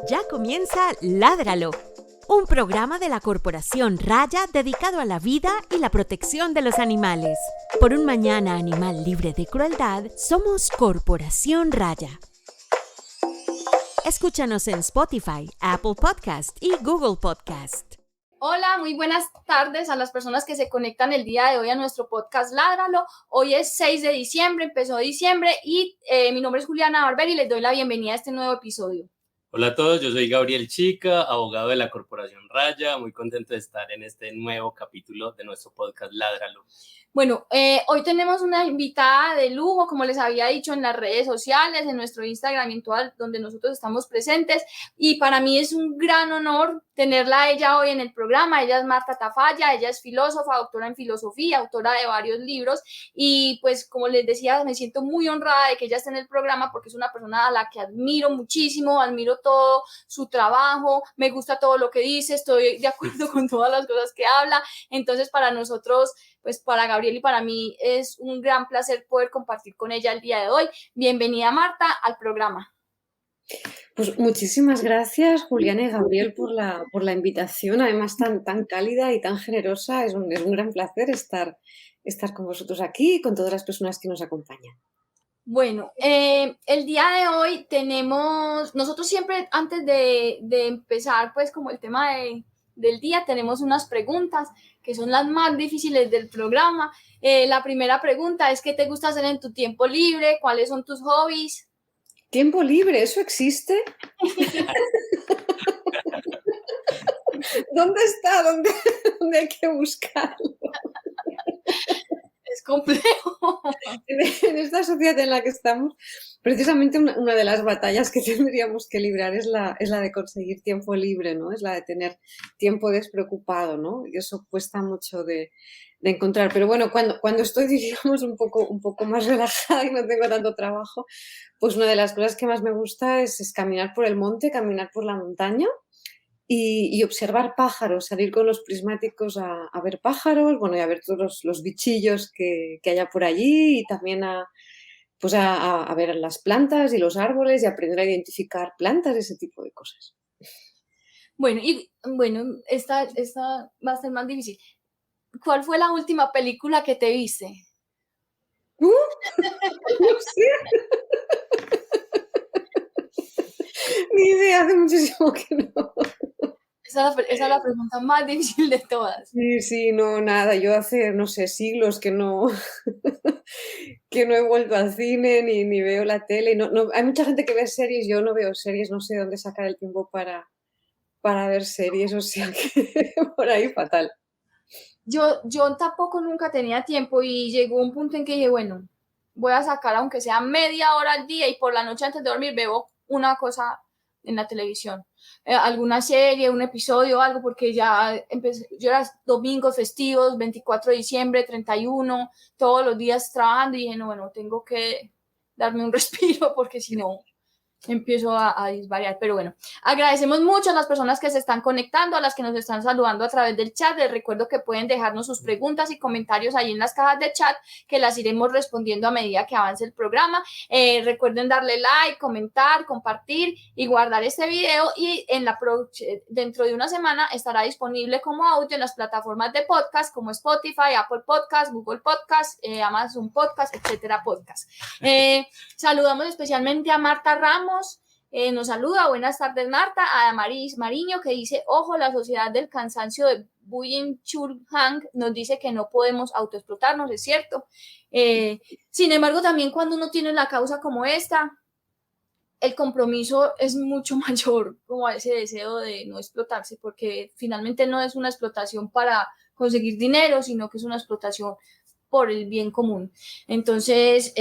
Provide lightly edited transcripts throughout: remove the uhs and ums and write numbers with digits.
Ya comienza Ládralo, un programa de la Corporación Raya dedicado a la vida y la protección de los animales. Por un mañana animal libre de crueldad, somos Corporación Raya. Escúchanos en Spotify, Apple Podcast y Google Podcast. Hola, muy buenas tardes a las personas que se conectan el día de hoy a nuestro podcast Ládralo. Hoy es 6 de diciembre, empezó diciembre y mi nombre es Juliana Barber y les doy la bienvenida a este nuevo episodio. Hola a todos, yo soy Gabriel Chica, abogado de la Corporación Raya, muy contento de estar en este nuevo capítulo de nuestro podcast Ládralo. Bueno, hoy tenemos una invitada de lujo, como les había dicho en las redes sociales, en nuestro Instagram y en todas donde nosotros estamos presentes, y para mí es un gran honor tenerla a ella hoy en el programa. Ella es Marta Tafalla, ella es filósofa, doctora en filosofía, autora de varios libros, y pues como les decía, me siento muy honrada de que ella esté en el programa porque es una persona a la que admiro muchísimo, admiro todo su trabajo, me gusta todo lo que dice, estoy de acuerdo con todas las cosas que habla. Entonces para nosotros, pues para Gabriel y para mí es un gran placer poder compartir con ella el día de hoy. Bienvenida, Marta, al programa. Pues muchísimas gracias, Juliana y Gabriel, por la invitación, además tan cálida y tan generosa. Es un gran placer estar con vosotros aquí y con todas las personas que nos acompañan. Bueno, el día de hoy nosotros siempre antes de empezar pues como el tema del día, tenemos unas preguntas que son las más difíciles del programa. La primera pregunta es: ¿qué te gusta hacer en tu tiempo libre? ¿Cuáles son tus hobbies? ¿Tiempo libre? ¿Eso existe? ¿Dónde está? ¿Dónde hay que buscarlo? Es complejo. En esta sociedad en la que estamos, precisamente una de las batallas que tendríamos que librar es la de conseguir tiempo libre, ¿no? Es la de tener tiempo despreocupado, ¿no? Y eso cuesta mucho de encontrar. Pero bueno, cuando estoy, digamos, un poco más relajada y no tengo tanto trabajo, pues una de las cosas que más me gusta es caminar por el monte, caminar por la montaña. Y observar pájaros, salir con los prismáticos a ver pájaros, bueno, y a ver todos los bichillos que haya por allí, y también a ver las plantas y los árboles y aprender a identificar plantas, ese tipo de cosas. Bueno, esta va a ser más difícil. ¿Cuál fue la última película que te viste? No sé. Ni idea, hace muchísimo que no. Esa es la pregunta más difícil de todas. Sí, no, nada. Yo hace, no sé, siglos que no he vuelto al cine ni veo la tele. No, hay mucha gente que ve series, yo no veo series, no sé dónde sacar el tiempo para ver series, o sea que por ahí fatal. Yo tampoco nunca tenía tiempo y llegó un punto en que dije, bueno, voy a sacar aunque sea media hora al día y por la noche antes de dormir veo una cosa en la televisión, alguna serie, un episodio, algo, porque ya empecé, yo era domingos festivos, 24 de diciembre, 31, todos los días trabajando, y dije, no, bueno, tengo que darme un respiro porque si no empiezo a disvariar. Pero bueno, agradecemos mucho a las personas que se están conectando, a las que nos están saludando a través del chat. Les recuerdo que pueden dejarnos sus preguntas y comentarios ahí en las cajas de chat, que las iremos respondiendo a medida que avance el programa. Recuerden darle like, comentar, compartir y guardar este video, y dentro de una semana estará disponible como audio en las plataformas de podcast como Spotify, Apple Podcast, Google Podcast, Amazon Podcast, etcétera, podcast. Saludamos especialmente a Marta Ramos. Nos saluda, buenas tardes, Marta. A Damaris Mariño, que dice: ojo, la sociedad del cansancio de Byung-Chul Han nos dice que no podemos autoexplotarnos, es cierto. Sin embargo, también cuando uno tiene la causa como esta, el compromiso es mucho mayor, como ese deseo de no explotarse, porque finalmente no es una explotación para conseguir dinero, sino que es una explotación por el bien común. Entonces,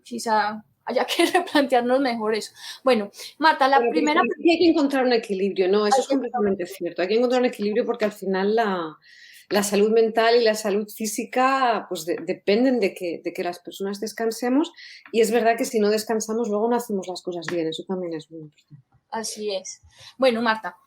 quizá haya que replantearnos mejor eso. Bueno, Marta, primera... Aquí hay que encontrar un equilibrio, ¿no? Eso es completamente cierto. Hay que encontrar un equilibrio porque al final la salud mental y la salud física pues dependen de que las personas descansemos, y es verdad que si no descansamos luego no hacemos las cosas bien. Eso también es muy importante. Así es. Bueno, Marta,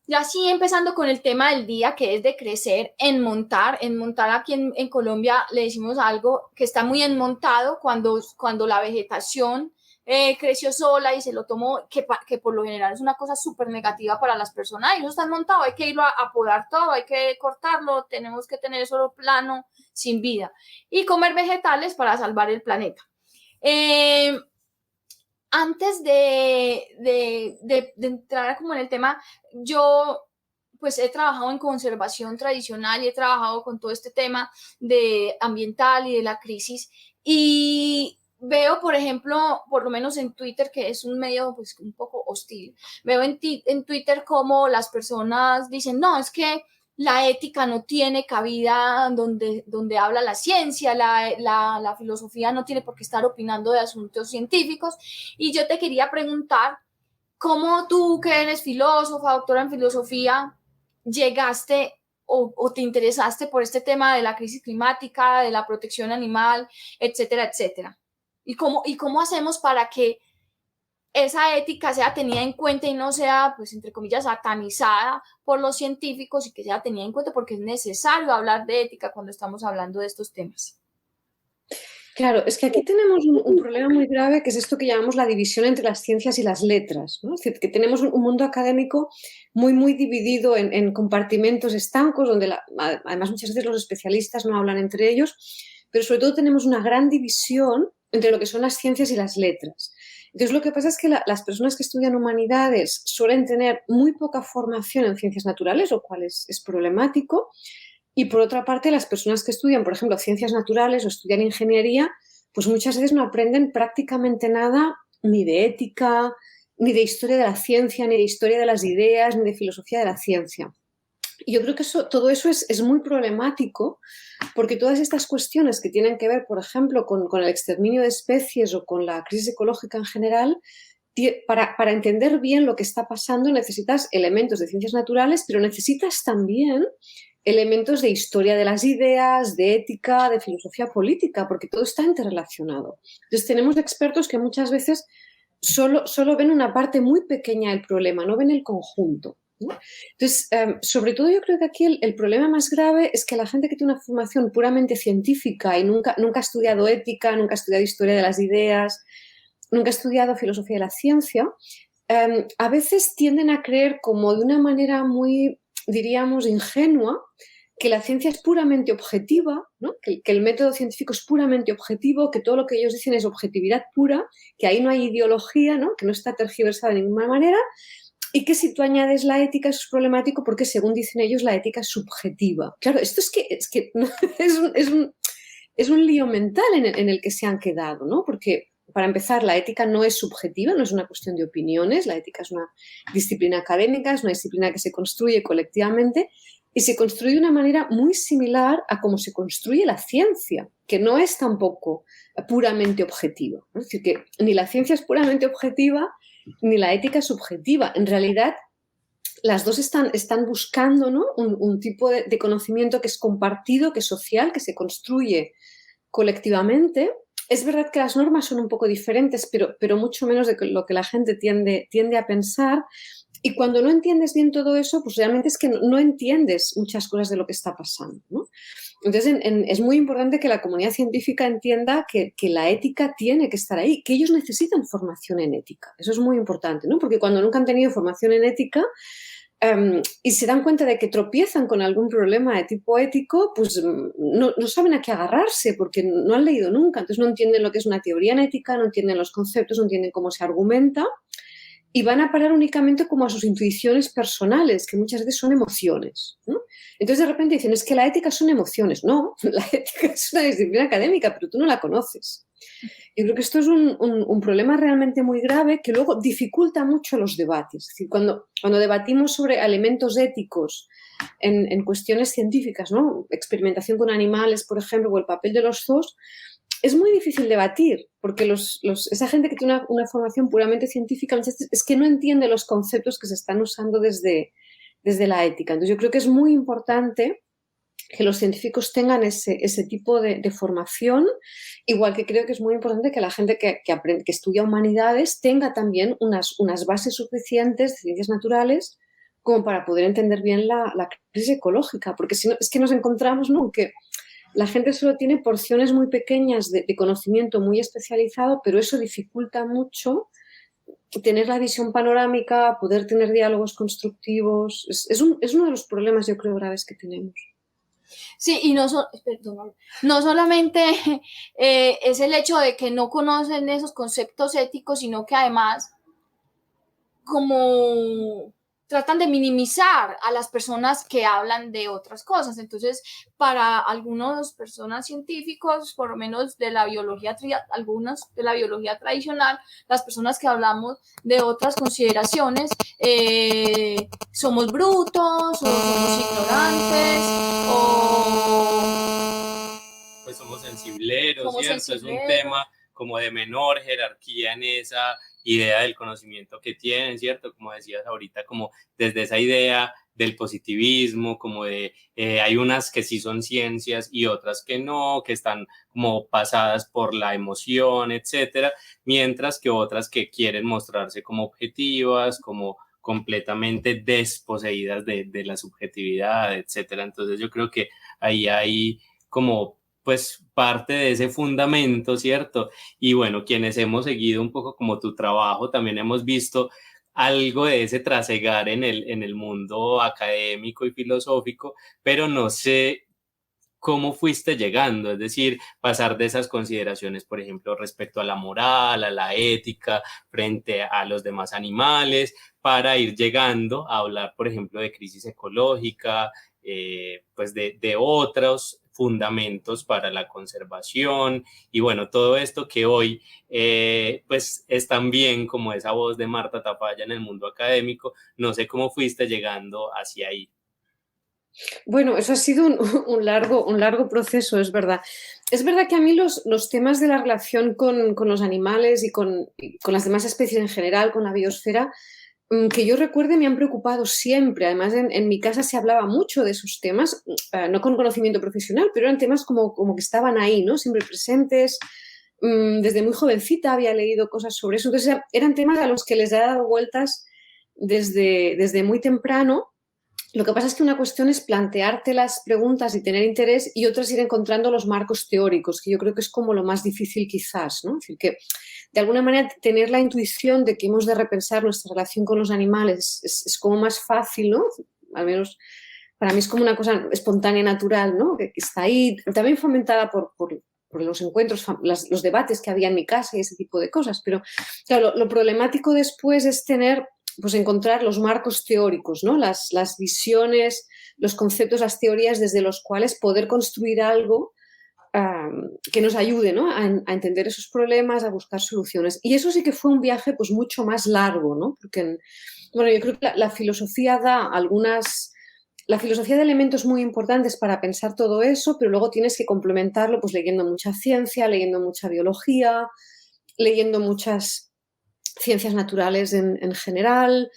ya sí, empezando con el tema del día, que es de crecer, enmontar. Enmontar aquí en Colombia le decimos algo que está muy enmontado cuando la vegetación creció sola y se lo tomó, que por lo general es una cosa súper negativa para las personas. Y eso está montado, hay que irlo a podar todo, hay que cortarlo, tenemos que tener solo plano, sin vida. Y comer vegetales para salvar el planeta. Antes de entrar como en el tema, yo pues he trabajado en conservación tradicional y he trabajado con todo este tema de ambiental y de la crisis, y veo, por ejemplo, por lo menos en Twitter, que es un medio pues un poco hostil, veo en Twitter cómo las personas dicen, no, es que la ética no tiene cabida donde habla la ciencia, la filosofía no tiene por qué estar opinando de asuntos científicos. Y yo te quería preguntar, ¿cómo tú, que eres filósofa, doctora en filosofía, llegaste o te interesaste por este tema de la crisis climática, de la protección animal, etcétera, etcétera? ¿Y cómo hacemos para que esa ética sea tenida en cuenta y no sea, pues, entre comillas, satanizada por los científicos, y que sea tenida en cuenta porque es necesario hablar de ética cuando estamos hablando de estos temas? Claro, es que aquí tenemos un problema muy grave, que es esto que llamamos la división entre las ciencias y las letras, ¿no? Es decir, que tenemos un mundo académico muy dividido en compartimentos estancos, donde además muchas veces los especialistas no hablan entre ellos, pero sobre todo tenemos una gran división entre lo que son las ciencias y las letras. Entonces, lo que pasa es que las personas que estudian humanidades suelen tener muy poca formación en ciencias naturales, lo cual es problemático. Y por otra parte, las personas que estudian, por ejemplo, ciencias naturales o estudian ingeniería, pues muchas veces no aprenden prácticamente nada ni de ética, ni de historia de la ciencia, ni de historia de las ideas, ni de filosofía de la ciencia. Y yo creo que todo eso es muy problemático, porque todas estas cuestiones que tienen que ver, por ejemplo, con el exterminio de especies o con la crisis ecológica en general, para entender bien lo que está pasando necesitas elementos de ciencias naturales, pero necesitas también elementos de historia de las ideas, de ética, de filosofía política, porque todo está interrelacionado. Entonces tenemos expertos que muchas veces solo ven una parte muy pequeña del problema, no ven el conjunto, ¿no? Entonces, sobre todo yo creo que aquí el problema más grave es que la gente que tiene una formación puramente científica y nunca ha estudiado ética, nunca ha estudiado historia de las ideas, nunca ha estudiado filosofía de la ciencia, a veces tienden a creer como de una manera muy, diríamos, ingenua, que la ciencia es puramente objetiva, ¿no? Que el método científico es puramente objetivo, que todo lo que ellos dicen es objetividad pura, que ahí no hay ideología, ¿no? Que no está tergiversada de ninguna manera, y que si tú añades la ética eso es problemático porque, según dicen ellos, la ética es subjetiva. Claro, esto es que no, es un lío mental en el que se han quedado, ¿no? Porque, para empezar, la ética no es subjetiva, no es una cuestión de opiniones, la ética es una disciplina académica, es una disciplina que se construye colectivamente y se construye de una manera muy similar a cómo se construye la ciencia, que no es tampoco puramente objetiva, ¿no? Es decir, que ni la ciencia es puramente objetiva ni la ética es subjetiva. En realidad, las dos están buscando, ¿no? un tipo de conocimiento que es compartido, que es social, que se construye colectivamente. Es verdad que las normas son un poco diferentes, pero mucho menos de lo que la gente tiende a pensar. Y cuando no entiendes bien todo eso, pues realmente es que no entiendes muchas cosas de lo que está pasando, ¿no? Entonces, es muy importante que la comunidad científica entienda que la ética tiene que estar ahí, que ellos necesitan formación en ética. Eso es muy importante, ¿no? Porque cuando nunca han tenido formación en ética, y se dan cuenta de que tropiezan con algún problema de tipo ético, pues no saben a qué agarrarse porque no han leído nunca. Entonces no entienden lo que es una teoría en ética, no entienden los conceptos, no entienden cómo se argumenta y van a parar únicamente como a sus intuiciones personales, que muchas veces son emociones, ¿no? Entonces de repente dicen, es que la ética son emociones. No, la ética es una disciplina académica, pero tú no la conoces. Yo creo que esto es un problema realmente muy grave que luego dificulta mucho los debates. Es decir, cuando debatimos sobre elementos éticos en cuestiones científicas, ¿no? Experimentación con animales, por ejemplo, o el papel de los zoos, es muy difícil debatir, porque esa gente que tiene una formación puramente científica es que no entiende los conceptos que se están usando desde la ética. Entonces yo creo que es muy importante que los científicos tengan ese tipo de formación, igual que creo que es muy importante que la gente que estudia humanidades tenga también unas bases suficientes de ciencias naturales como para poder entender bien la crisis ecológica, porque si no, es que nos encontramos, ¿no?, que la gente solo tiene porciones muy pequeñas de conocimiento muy especializado, pero eso dificulta mucho tener la visión panorámica, poder tener diálogos constructivos. Es uno de los problemas, yo creo, graves que tenemos. Sí, y no solamente es el hecho de que no conocen esos conceptos éticos, sino que además como tratan de minimizar a las personas que hablan de otras cosas. Entonces, para algunas personas científicos, por lo menos de la biología, algunas de la biología tradicional, las personas que hablamos de otras consideraciones, somos brutos, o somos ignorantes, o pues somos sensibleros, ¿cierto? Es un tema como de menor jerarquía en esa idea del conocimiento que tienen, ¿cierto? Como decías ahorita, como desde esa idea del positivismo, como de hay unas que sí son ciencias y otras que no, que están como pasadas por la emoción, etcétera, mientras que otras que quieren mostrarse como objetivas, como completamente desposeídas de la subjetividad, etcétera. Entonces yo creo que ahí hay como pues parte de ese fundamento, ¿cierto? Y bueno, quienes hemos seguido un poco como tu trabajo, también hemos visto algo de ese trasegar en el mundo académico y filosófico, pero no sé cómo fuiste llegando, es decir, pasar de esas consideraciones, por ejemplo, respecto a la moral, a la ética, frente a los demás animales, para ir llegando a hablar, por ejemplo, de crisis ecológica, pues de otros fundamentos para la conservación y bueno, todo esto que hoy pues es también como esa voz de Marta Tafalla en el mundo académico. No sé cómo fuiste llegando hacia ahí. Bueno, eso ha sido un largo proceso, es verdad. Es verdad que a mí los temas de la relación con los animales y con las demás especies en general, con la biosfera, que yo recuerde, me han preocupado siempre. Además, en mi casa se hablaba mucho de esos temas, no con conocimiento profesional, pero eran temas como que estaban ahí, ¿no? Siempre presentes. Desde muy jovencita había leído cosas sobre eso. Entonces, eran temas a los que les he dado vueltas desde muy temprano. Lo que pasa es que una cuestión es plantearte las preguntas y tener interés y otras ir encontrando los marcos teóricos, que yo creo que es como lo más difícil quizás, ¿no? Es decir, que de alguna manera tener la intuición de que hemos de repensar nuestra relación con los animales es como más fácil, ¿no? Al menos para mí es como una cosa espontánea, natural, ¿no? Que está ahí, también fomentada por los encuentros, los debates que había en mi casa y ese tipo de cosas. Pero claro, lo problemático después es pues encontrar los marcos teóricos, ¿no? Las visiones, los conceptos, las teorías desde los cuales poder construir algo que nos ayude, ¿no? a entender esos problemas, a buscar soluciones. Y eso sí que fue un viaje pues mucho más largo, ¿no? Porque, bueno, yo creo que la filosofía da la filosofía de elementos muy importantes para pensar todo eso, pero luego tienes que complementarlo pues leyendo mucha ciencia, leyendo mucha biología, leyendo muchas ciencias naturales en general.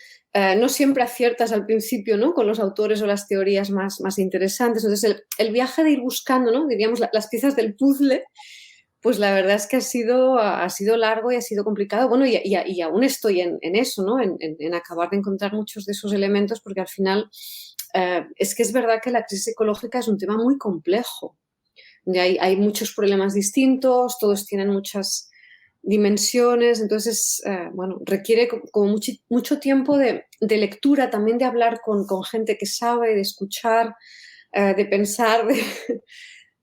No siempre aciertas al principio, ¿no? Con los autores o las teorías más interesantes. Entonces, el viaje de ir buscando, ¿no? Diríamos, las piezas del puzzle, pues la verdad es que ha sido largo y ha sido complicado. Bueno, y aún estoy en eso, ¿no? En acabar de encontrar muchos de esos elementos, porque al final es que es verdad que la crisis ecológica es un tema muy complejo. Hay muchos problemas distintos, todos tienen muchas dimensiones, entonces, bueno, requiere como mucho tiempo de lectura, también de hablar con gente que sabe, de escuchar, de pensar,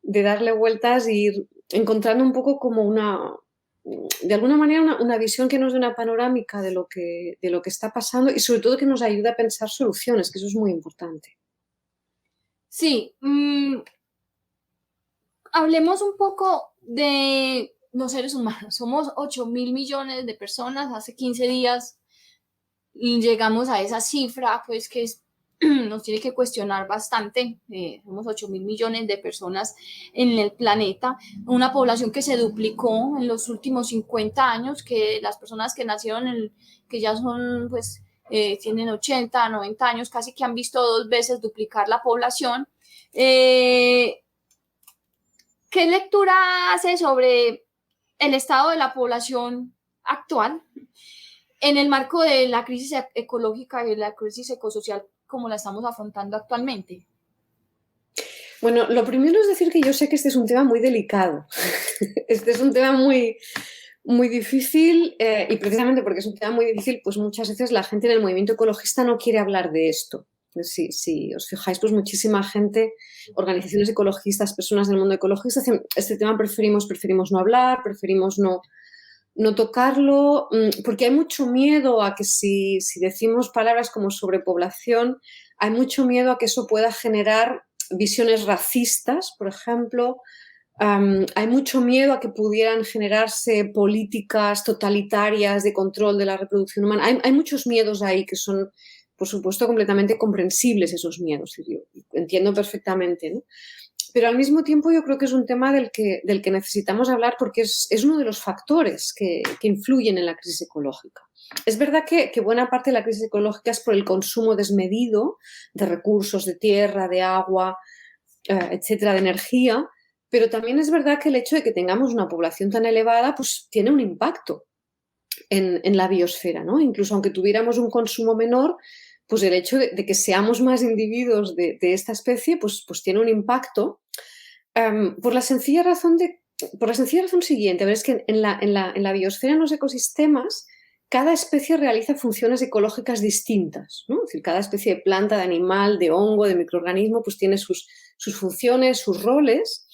de darle vueltas e ir encontrando un poco como de alguna manera una visión que nos dé una panorámica de lo que está pasando y sobre todo que nos ayude a pensar soluciones, que eso es muy importante. Sí, hablemos un poco de los seres humanos. Somos 8.000 millones de personas. Hace 15 días llegamos a esa cifra, pues que nos tiene que cuestionar bastante. Somos 8.000 millones de personas en el planeta, una población que se duplicó en los últimos 50 años, que las personas que nacieron, que ya son, pues, tienen 80, 90 años, casi que han visto 2 veces duplicar la población. ¿Qué lectura hace sobre el estado de la población actual en el marco de la crisis ecológica y la crisis ecosocial como la estamos afrontando actualmente? Bueno, lo primero es decir que yo sé que este es un tema muy delicado. Este es un tema muy, muy difícil y precisamente porque es un tema muy difícil, pues muchas veces la gente en el movimiento ecologista no quiere hablar de esto. Si os fijáis, pues muchísima gente, organizaciones ecologistas, personas del mundo ecologista, este tema preferimos no hablar, preferimos no tocarlo, porque hay mucho miedo a que si decimos palabras como sobrepoblación, hay mucho miedo a que eso pueda generar visiones racistas, por ejemplo. Hay mucho miedo a que pudieran generarse políticas totalitarias de control de la reproducción humana. Hay muchos miedos ahí que son, por supuesto, completamente comprensibles, esos miedos. Yo entiendo perfectamente, ¿no? Pero al mismo tiempo yo creo que es un tema del que necesitamos hablar porque es uno de los factores que influyen en la crisis ecológica. Es verdad que buena parte de la crisis ecológica es por el consumo desmedido de recursos, de tierra, de agua, etcétera, de energía, pero también es verdad que el hecho de que tengamos una población tan elevada pues tiene un impacto en la biosfera, ¿no? Incluso aunque tuviéramos un consumo menor, pues el hecho de que seamos más individuos de esta especie pues tiene un impacto por la sencilla razón siguiente. A ver, es que en la biosfera, en los ecosistemas, cada especie realiza funciones ecológicas distintas, ¿no? Es decir, cada especie de planta, de animal, de hongo, de microorganismo, pues tiene sus funciones, sus roles.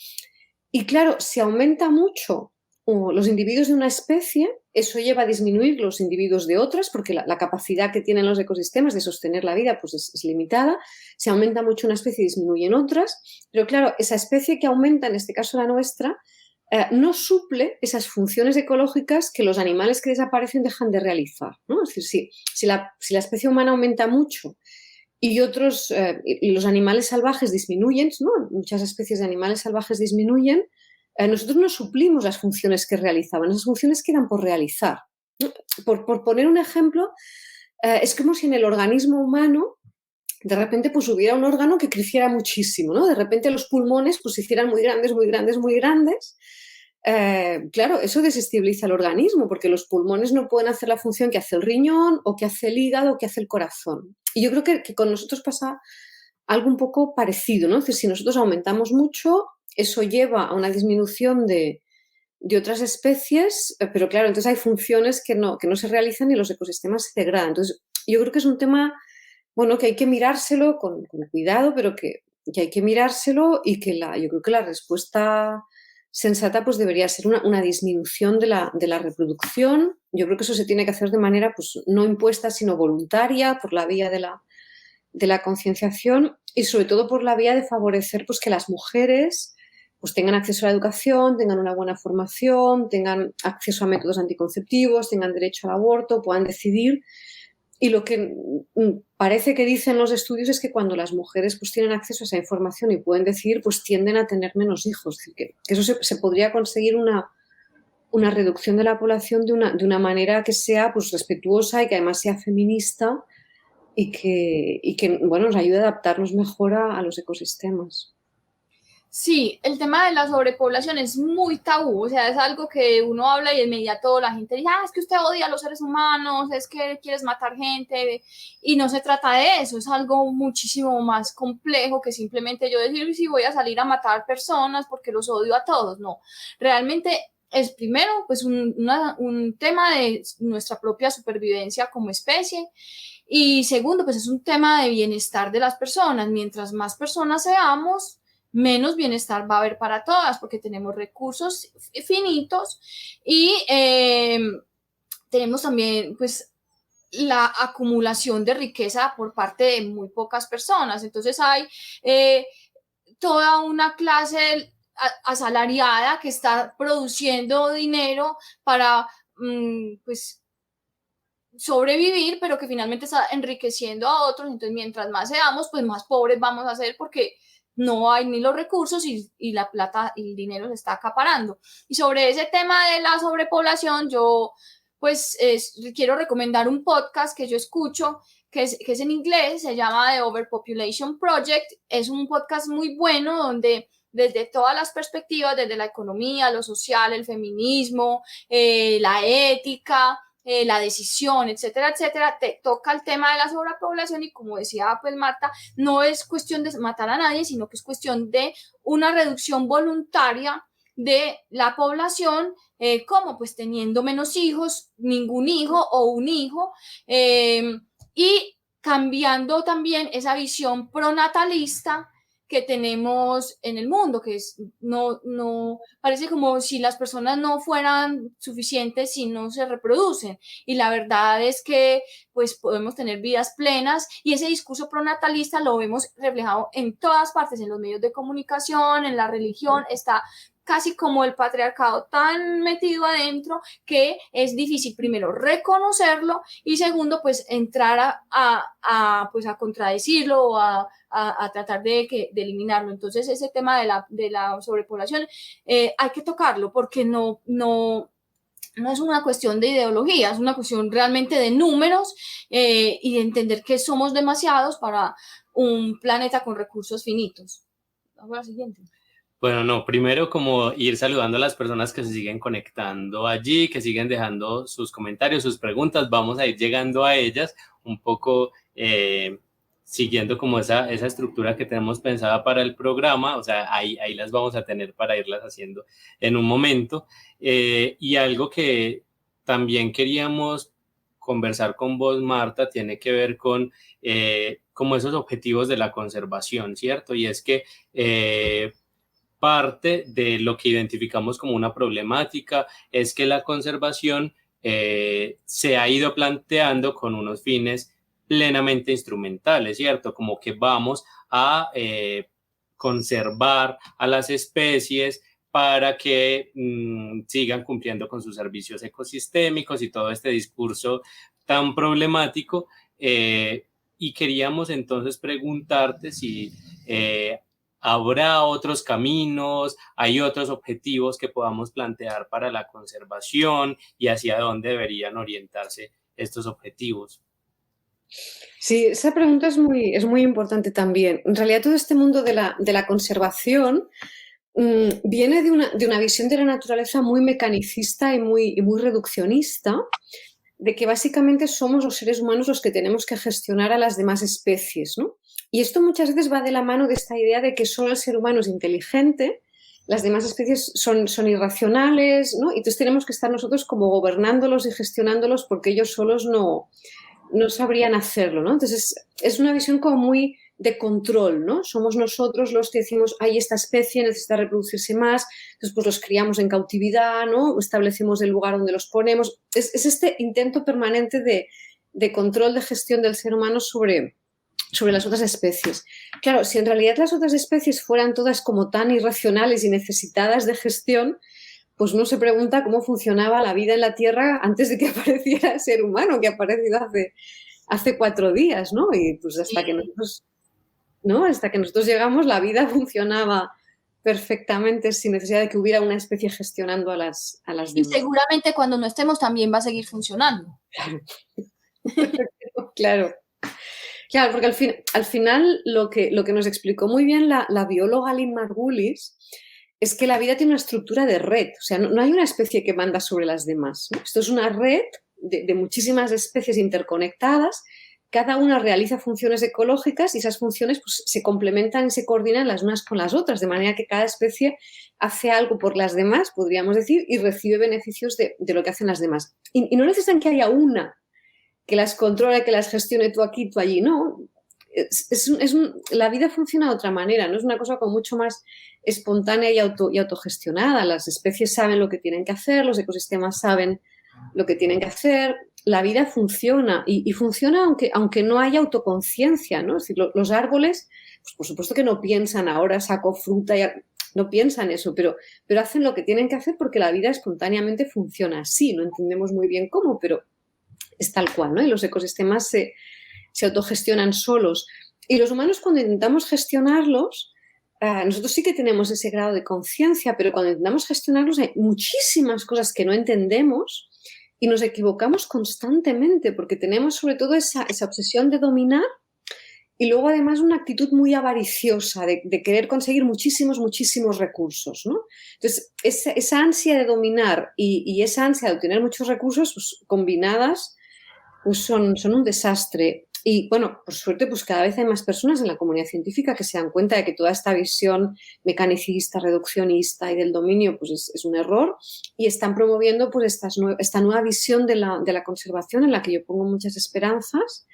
Y claro, si aumenta mucho los individuos de una especie, eso lleva a disminuir los individuos de otras, porque la capacidad que tienen los ecosistemas de sostener la vida pues es limitada. Si aumenta mucho una especie, disminuyen otras. Pero claro, esa especie que aumenta, en este caso la nuestra, no suple esas funciones ecológicas que los animales que desaparecen dejan de realizar, ¿no? Es decir, si la especie humana aumenta mucho y los animales salvajes disminuyen, ¿no? Muchas especies de animales salvajes disminuyen, nosotros no suplimos las funciones que realizaban, esas funciones quedan por realizar. Por poner un ejemplo, es como si en el organismo humano de repente pues hubiera un órgano que creciera muchísimo, ¿no? De repente los pulmones pues se hicieran muy grandes, muy grandes, muy grandes. Claro, eso desestabiliza el organismo porque los pulmones no pueden hacer la función que hace el riñón o que hace el hígado o que hace el corazón. Y yo creo que con nosotros pasa algo un poco parecido, ¿no? Es decir, si nosotros aumentamos mucho, eso lleva a una disminución de otras especies, pero claro, entonces hay funciones que no se realizan y los ecosistemas se degradan. Entonces, yo creo que es un tema, bueno, que hay que mirárselo con cuidado, pero que hay que mirárselo y que yo creo que la respuesta sensata pues debería ser una disminución de la reproducción. Yo creo que eso se tiene que hacer de manera pues no impuesta, sino voluntaria, por la vía de la concienciación y sobre todo por la vía de favorecer pues que las mujeres pues tengan acceso a la educación, tengan una buena formación, tengan acceso a métodos anticonceptivos, tengan derecho al aborto, puedan decidir. Y lo que parece que dicen los estudios es que cuando las mujeres pues tienen acceso a esa información y pueden decidir, pues tienden a tener menos hijos. Es decir, que eso se podría conseguir una reducción de la población de una manera que sea pues respetuosa y que además sea feminista y que bueno, nos ayude a adaptarnos mejor a los ecosistemas. Sí, el tema de la sobrepoblación es muy tabú, o sea, es algo que uno habla y de inmediato la gente dice, es que usted odia a los seres humanos, es que quieres matar gente, y no se trata de eso, es algo muchísimo más complejo que simplemente yo decir, si voy a salir a matar personas porque los odio a todos, no, realmente es primero pues un tema de nuestra propia supervivencia como especie, y segundo pues es un tema de bienestar de las personas, mientras más personas seamos, menos bienestar va a haber para todas porque tenemos recursos finitos y tenemos también pues la acumulación de riqueza por parte de muy pocas personas. Entonces hay toda una clase asalariada que está produciendo dinero para pues sobrevivir, pero que finalmente está enriqueciendo a otros. Entonces mientras más seamos, pues más pobres vamos a ser porque no hay ni los recursos y la plata y el dinero se está acaparando. Y sobre ese tema de la sobrepoblación, yo pues quiero recomendar un podcast que yo escucho, que es en inglés, se llama The Overpopulation Project. Es un podcast muy bueno donde desde todas las perspectivas, desde la economía, lo social, el feminismo, la ética, la decisión, etcétera, etcétera, te toca el tema de la sobrepoblación y como decía pues Marta, no es cuestión de matar a nadie, sino que es cuestión de una reducción voluntaria de la población, como pues teniendo menos hijos, ningún hijo o un hijo, y cambiando también esa visión pronatalista que tenemos en el mundo, que es no parece como si las personas no fueran suficientes si no se reproducen, y la verdad es que pues podemos tener vidas plenas, y ese discurso pronatalista lo vemos reflejado en todas partes, en los medios de comunicación, en la religión, está casi como el patriarcado tan metido adentro que es difícil primero reconocerlo y segundo pues entrar pues a contradecirlo o a tratar de eliminarlo. Entonces ese tema de la sobrepoblación hay que tocarlo porque no es una cuestión de ideología, es una cuestión realmente de números y de entender que somos demasiados para un planeta con recursos finitos. Vamos a la siguiente. Bueno, no, primero como ir saludando a las personas que se siguen conectando allí, que siguen dejando sus comentarios, sus preguntas, vamos a ir llegando a ellas un poco siguiendo como esa estructura que tenemos pensada para el programa, o sea, ahí las vamos a tener para irlas haciendo en un momento. Y algo que también queríamos conversar con vos, Marta, tiene que ver con como esos objetivos de la conservación, ¿cierto? Y es que parte de lo que identificamos como una problemática es que la conservación se ha ido planteando con unos fines plenamente instrumentales, ¿cierto? Como que vamos a conservar a las especies para que sigan cumpliendo con sus servicios ecosistémicos y todo este discurso tan problemático. Y queríamos entonces preguntarte si ¿habrá otros caminos, hay otros objetivos que podamos plantear para la conservación y hacia dónde deberían orientarse estos objetivos? Sí, esa pregunta es muy importante también. En realidad todo este mundo de la conservación viene de una visión de la naturaleza muy mecanicista y muy reduccionista, de que básicamente somos los seres humanos los que tenemos que gestionar a las demás especies, ¿no? Y esto muchas veces va de la mano de esta idea de que solo el ser humano es inteligente, las demás especies son irracionales, ¿no? Y entonces tenemos que estar nosotros como gobernándolos y gestionándolos porque ellos solos no sabrían hacerlo, ¿no? Entonces es una visión como muy de control, ¿no? Somos nosotros los que decimos, hay esta especie, necesita reproducirse más, entonces pues los criamos en cautividad, ¿no? Establecemos el lugar donde los ponemos. Es este intento permanente de control, de gestión del ser humano sobre las otras especies. Claro, si en realidad las otras especies fueran todas como tan irracionales y necesitadas de gestión, pues uno se pregunta cómo funcionaba la vida en la Tierra antes de que apareciera el ser humano, que ha aparecido hace 4 días, ¿no? Y pues hasta que nosotros llegamos, la vida funcionaba perfectamente sin necesidad de que hubiera una especie gestionando a las demás. Y seguramente cuando no estemos también va a seguir funcionando. Claro. Claro, porque al final lo que nos explicó muy bien la bióloga Lynn Margulis es que la vida tiene una estructura de red, o sea, no hay una especie que manda sobre las demás, ¿no? Esto es una red de muchísimas especies interconectadas, cada una realiza funciones ecológicas y esas funciones pues, se complementan y se coordinan las unas con las otras, de manera que cada especie hace algo por las demás, podríamos decir, y recibe beneficios de lo que hacen las demás. Y no necesitan que haya una que las controle, que las gestione tú aquí, tú allí, no. La vida funciona de otra manera, no es una cosa como mucho más espontánea y autogestionada. Las especies saben lo que tienen que hacer, los ecosistemas saben lo que tienen que hacer, la vida funciona y funciona aunque no haya autoconciencia, ¿no? Es decir, los árboles, pues por supuesto que no piensan ahora saco fruta, no piensan eso, pero hacen lo que tienen que hacer porque la vida espontáneamente funciona así, no entendemos muy bien cómo, pero es tal cual, ¿no? Y los ecosistemas se autogestionan solos. Y los humanos cuando intentamos gestionarlos, nosotros sí que tenemos ese grado de conciencia, pero cuando intentamos gestionarlos hay muchísimas cosas que no entendemos y nos equivocamos constantemente porque tenemos sobre todo esa obsesión de dominar y luego además una actitud muy avariciosa de querer conseguir muchísimos recursos, ¿no? Entonces, esa ansia de dominar y esa ansia de obtener muchos recursos, pues, combinadas, pues son un desastre. Y bueno, por suerte, pues cada vez hay más personas en la comunidad científica que se dan cuenta de que toda esta visión mecanicista, reduccionista y del dominio, pues es un error, y están promoviendo pues esta nueva visión de la conservación, en la que yo pongo muchas esperanzas,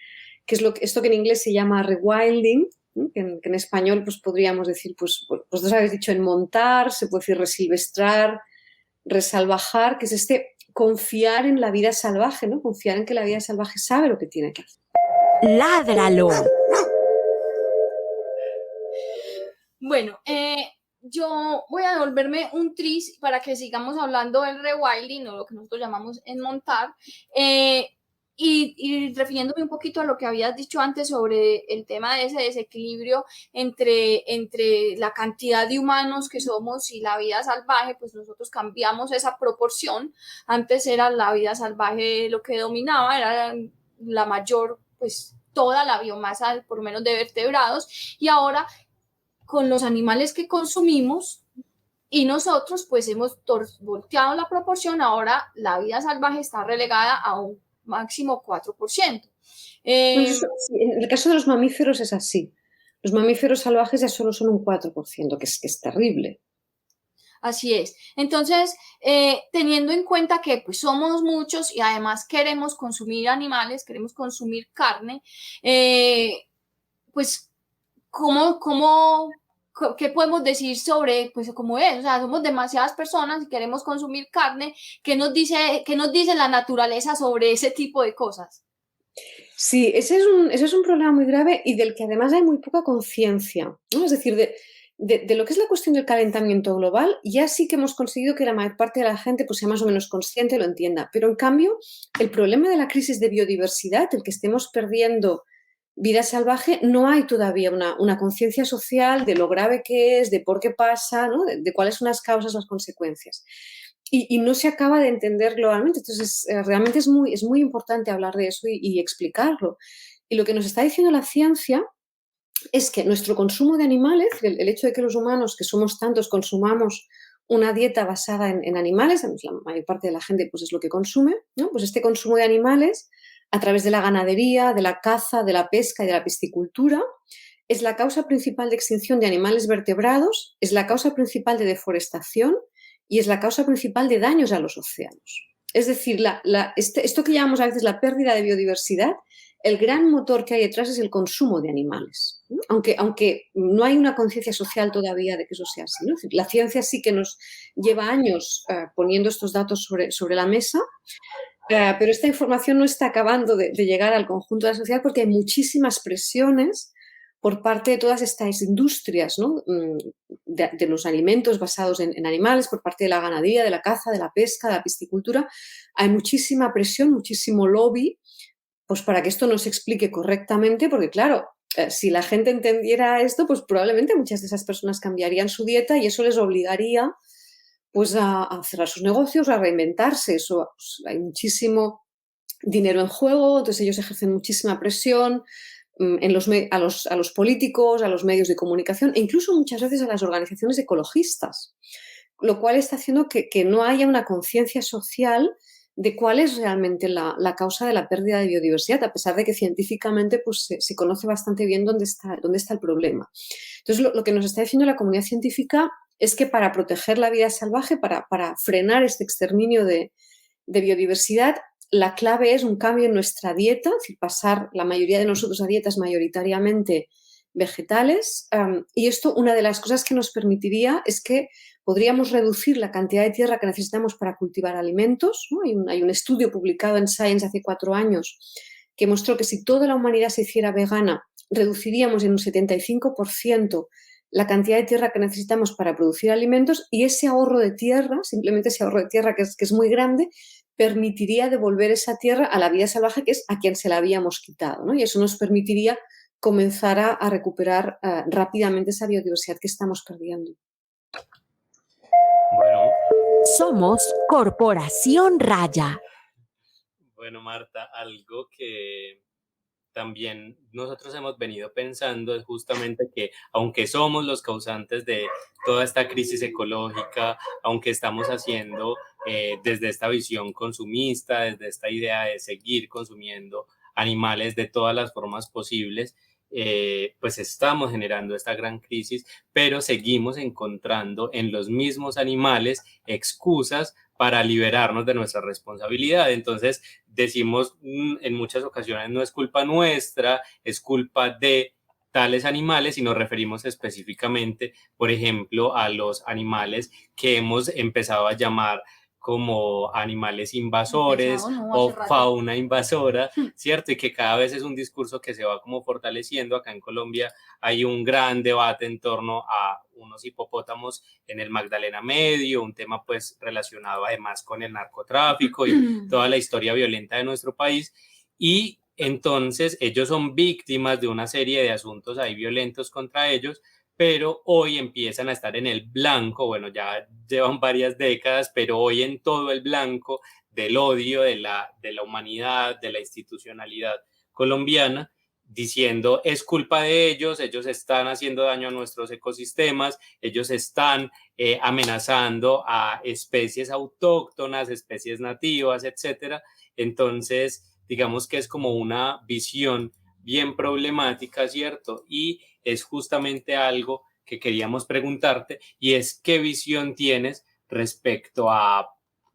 que es esto que en inglés se llama rewilding, ¿no? Que en español pues podríamos decir, pues vosotros habéis dicho enmontar, se puede decir resilvestrar, resalvajar, que es confiar en la vida salvaje, ¿no? Confiar en que la vida salvaje sabe lo que tiene que hacer. Ládralo. Bueno, yo voy a devolverme un tris para que sigamos hablando del rewilding, o lo que nosotros llamamos enmontar, y refiriéndome un poquito a lo que habías dicho antes sobre el tema de ese desequilibrio entre la cantidad de humanos que somos y la vida salvaje, pues nosotros cambiamos esa proporción. Antes era la vida salvaje lo que dominaba, era la mayor, pues toda la biomasa, por lo menos de vertebrados, y ahora con los animales que consumimos y nosotros pues hemos volteado la proporción. Ahora la vida salvaje está relegada a un máximo 4%. En el caso de los mamíferos es así. Los mamíferos salvajes ya solo son un 4%, que es terrible. Así es. Entonces, teniendo en cuenta que pues, somos muchos y además queremos consumir animales, queremos consumir carne, pues, ¿qué podemos decir sobre pues, cómo es? O sea, somos demasiadas personas y queremos consumir carne. ¿Qué nos dice la naturaleza sobre ese tipo de cosas? Sí, ese es un problema muy grave y del que además hay muy poca conciencia, ¿no? Es decir, de lo que es la cuestión del calentamiento global, ya sí que hemos conseguido que la mayor parte de la gente pues, sea más o menos consciente y lo entienda. Pero en cambio, el problema de la crisis de biodiversidad, el que estemos perdiendo vida salvaje, no hay todavía una conciencia social de lo grave que es, de por qué pasa, ¿no? de cuáles son las causas, las consecuencias. Y no se acaba de entender globalmente. Entonces, realmente es muy importante hablar de eso y explicarlo. Y lo que nos está diciendo la ciencia es que nuestro consumo de animales, el hecho de que los humanos, que somos tantos, consumamos una dieta basada en animales, la mayor parte de la gente pues es lo que consume, ¿no? Pues este consumo de animales, a través de la ganadería, de la caza, de la pesca y de la piscicultura, es la causa principal de extinción de animales vertebrados, es la causa principal de deforestación y es la causa principal de daños a los océanos. Es decir, esto que llamamos a veces la pérdida de biodiversidad, el gran motor que hay detrás es el consumo de animales, ¿no? Aunque no hay una conciencia social todavía de que eso sea así, ¿no? La ciencia sí que nos lleva años poniendo estos datos sobre la mesa, pero esta información no está acabando de llegar al conjunto de la sociedad porque hay muchísimas presiones por parte de todas estas industrias, ¿no? de los alimentos basados en animales, por parte de la ganadería, de la caza, de la pesca, de la piscicultura. Hay muchísima presión, muchísimo lobby, pues para que esto no se explique correctamente, porque claro, si la gente entendiera esto, pues probablemente muchas de esas personas cambiarían su dieta y eso les obligaría pues a cerrar sus negocios, a reinventarse. Eso, pues, hay muchísimo dinero en juego, entonces ellos ejercen muchísima presión a los políticos, a los medios de comunicación e incluso muchas veces a las organizaciones ecologistas, lo cual está haciendo que no haya una conciencia social de cuál es realmente la causa de la pérdida de biodiversidad, a pesar de que científicamente pues, se conoce bastante bien dónde está el problema. Entonces, lo que nos está diciendo la comunidad científica es que para proteger la vida salvaje, para frenar este exterminio de biodiversidad, la clave es un cambio en nuestra dieta, es decir, pasar la mayoría de nosotros a dietas mayoritariamente vegetales. Y esto, una de las cosas que nos permitiría es que podríamos reducir la cantidad de tierra que necesitamos para cultivar alimentos, ¿no? Hay un estudio publicado en Science hace 4 años que mostró que si toda la humanidad se hiciera vegana, reduciríamos en un 75% la cantidad de tierra que necesitamos para producir alimentos, y ese ahorro de tierra, simplemente ese ahorro de tierra que es muy grande, permitiría devolver esa tierra a la vida salvaje, que es a quien se la habíamos quitado, ¿no? Y eso nos permitiría comenzar a recuperar rápidamente esa biodiversidad que estamos perdiendo. Bueno. Somos Corporación Raya. Bueno, Marta, algo que también nosotros hemos venido pensando es justamente que aunque somos los causantes de toda esta crisis ecológica, aunque estamos haciendo desde esta visión consumista, desde esta idea de seguir consumiendo animales de todas las formas posibles, pues estamos generando esta gran crisis, pero seguimos encontrando en los mismos animales excusas para liberarnos de nuestra responsabilidad. Entonces decimos en muchas ocasiones no es culpa nuestra, es culpa de tales animales y nos referimos específicamente, por ejemplo, a los animales que hemos empezado a llamar como animales invasores o fauna invasora, ¿cierto? Y que cada vez es un discurso que se va como fortaleciendo. Acá en Colombia hay un gran debate en torno a unos hipopótamos en el Magdalena Medio, un tema pues relacionado además con el narcotráfico y toda la historia violenta de nuestro país. Y entonces ellos son víctimas de una serie de asuntos ahí violentos contra ellos, pero hoy empiezan a estar en el blanco, bueno, ya llevan varias décadas, pero hoy en todo el blanco del odio de la humanidad, de la institucionalidad colombiana, diciendo es culpa de ellos están haciendo daño a nuestros ecosistemas, ellos están amenazando a especies autóctonas, especies nativas, etcétera. Entonces, digamos que es como una visión bien problemática, ¿cierto? Y es justamente algo que queríamos preguntarte y es ¿qué visión tienes respecto a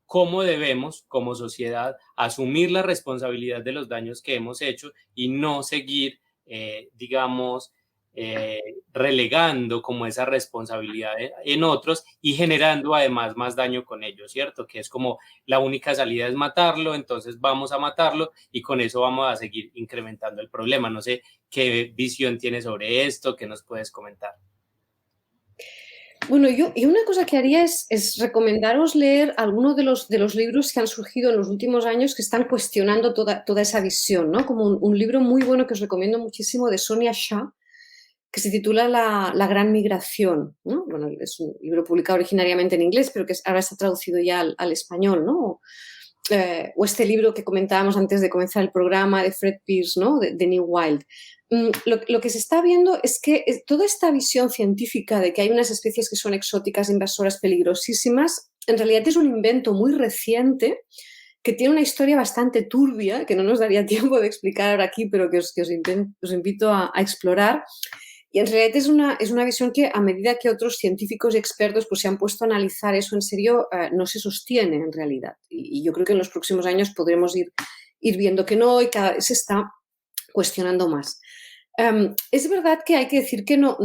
cómo debemos como sociedad asumir la responsabilidad de los daños que hemos hecho y no seguir, digamos, relegando como esa responsabilidad en otros y generando además más daño con ellos, ¿cierto? Que es como la única salida es matarlo, entonces vamos a matarlo y con eso vamos a seguir incrementando el problema. No sé qué visión tienes sobre esto, qué nos puedes comentar. Bueno, yo una cosa que haría es recomendaros leer algunos de los libros que han surgido en los últimos años que están cuestionando toda esa visión, ¿no? Como un libro muy bueno que os recomiendo muchísimo de Sonia Shah, que se titula La Gran Migración, ¿no? Bueno, es un libro publicado originariamente en inglés, pero que ahora está traducido ya al español, ¿no? O este libro que comentábamos antes de comenzar el programa de Fred Pearce, ¿no? de New Wild. Lo que se está viendo es que toda esta visión científica de que hay unas especies que son exóticas, invasoras, peligrosísimas, en realidad es un invento muy reciente que tiene una historia bastante turbia, que no nos daría tiempo de explicar ahora aquí, pero que os invito a explorar. Y en realidad es una visión que a medida que otros científicos y expertos pues, se han puesto a analizar eso en serio, no se sostiene en realidad. Y yo creo que en los próximos años podremos ir viendo que no y cada vez se está cuestionando más. Es verdad que hay que decir que no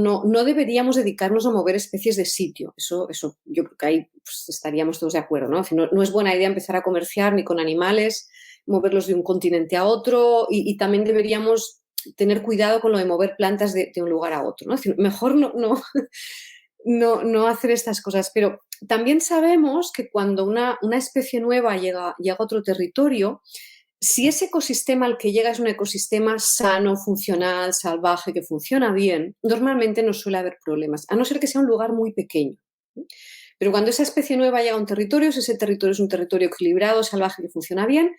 deberíamos dedicarnos a mover especies de sitio. Eso yo creo que ahí pues, estaríamos todos de acuerdo, ¿no? No es buena idea empezar a comerciar ni con animales, moverlos de un continente a otro y también deberíamos tener cuidado con lo de mover plantas de un lugar a otro, ¿no? Es decir, mejor no hacer estas cosas, pero también sabemos que cuando una especie nueva llega a otro territorio, si ese ecosistema al que llega es un ecosistema sano, funcional, salvaje, que funciona bien, normalmente no suele haber problemas, a no ser que sea un lugar muy pequeño. Pero cuando esa especie nueva llega a un territorio, si ese territorio es un territorio equilibrado, salvaje, que funciona bien,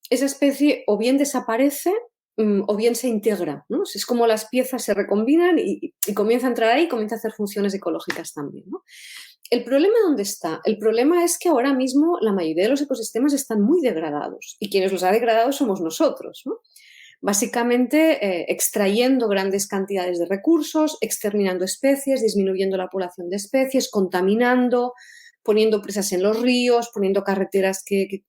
esa especie o bien desaparece o bien se integra, ¿no? Es como las piezas se recombinan y comienza a entrar ahí y comienza a hacer funciones ecológicas también, ¿no? ¿El problema dónde está? El problema es que ahora mismo la mayoría de los ecosistemas están muy degradados y quienes los ha degradado somos nosotros, ¿no? Básicamente extrayendo grandes cantidades de recursos, exterminando especies, disminuyendo la población de especies, contaminando, poniendo presas en los ríos, poniendo carreteras que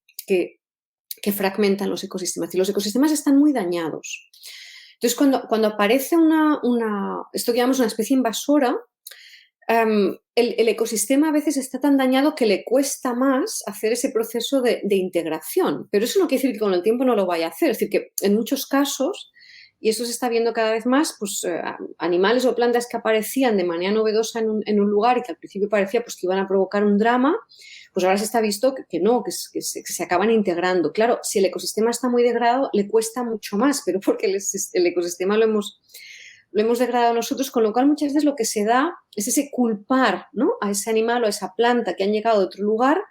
fragmentan los ecosistemas. Y los ecosistemas están muy dañados. Entonces, cuando aparece esto que llamamos una especie invasora, el ecosistema a veces está tan dañado que le cuesta más hacer ese proceso de integración. Pero eso no quiere decir que con el tiempo no lo vaya a hacer. Es decir, que en muchos casos, y eso se está viendo cada vez más, pues animales o plantas que aparecían de manera novedosa en un lugar y que al principio parecía pues, que iban a provocar un drama, pues ahora se está visto que no, que se acaban integrando. Claro, si el ecosistema está muy degradado, le cuesta mucho más, pero porque el ecosistema lo hemos degradado nosotros, con lo cual muchas veces lo que se da es ese culpar, ¿no? a ese animal o a esa planta que han llegado de otro lugar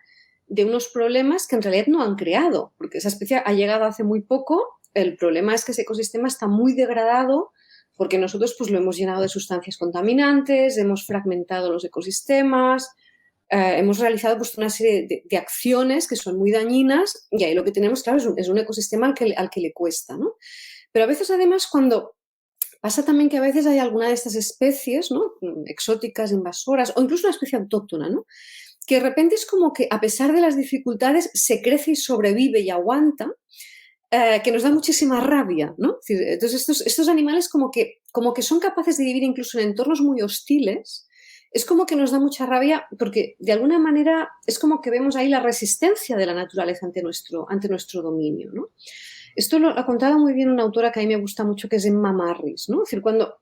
de unos problemas que en realidad no han creado, porque esa especie ha llegado hace muy poco, el problema es que ese ecosistema está muy degradado porque nosotros pues, lo hemos llenado de sustancias contaminantes, hemos fragmentado los ecosistemas, hemos realizado pues, una serie de acciones que son muy dañinas y ahí lo que tenemos, claro, es un ecosistema al que le cuesta, ¿no? Pero a veces, además, cuando pasa también que a veces hay alguna de estas especies, ¿no? Exóticas, invasoras o incluso una especie autóctona, ¿no? Que de repente es como que a pesar de las dificultades se crece y sobrevive y aguanta, que nos da muchísima rabia, ¿no? Entonces estos animales como que son capaces de vivir incluso en entornos muy hostiles, es como que nos da mucha rabia porque de alguna manera es como que vemos ahí la resistencia de la naturaleza ante nuestro dominio, ¿no? Esto lo ha contado muy bien una autora que a mí me gusta mucho, que es Emma Marris, ¿no? Es decir, cuando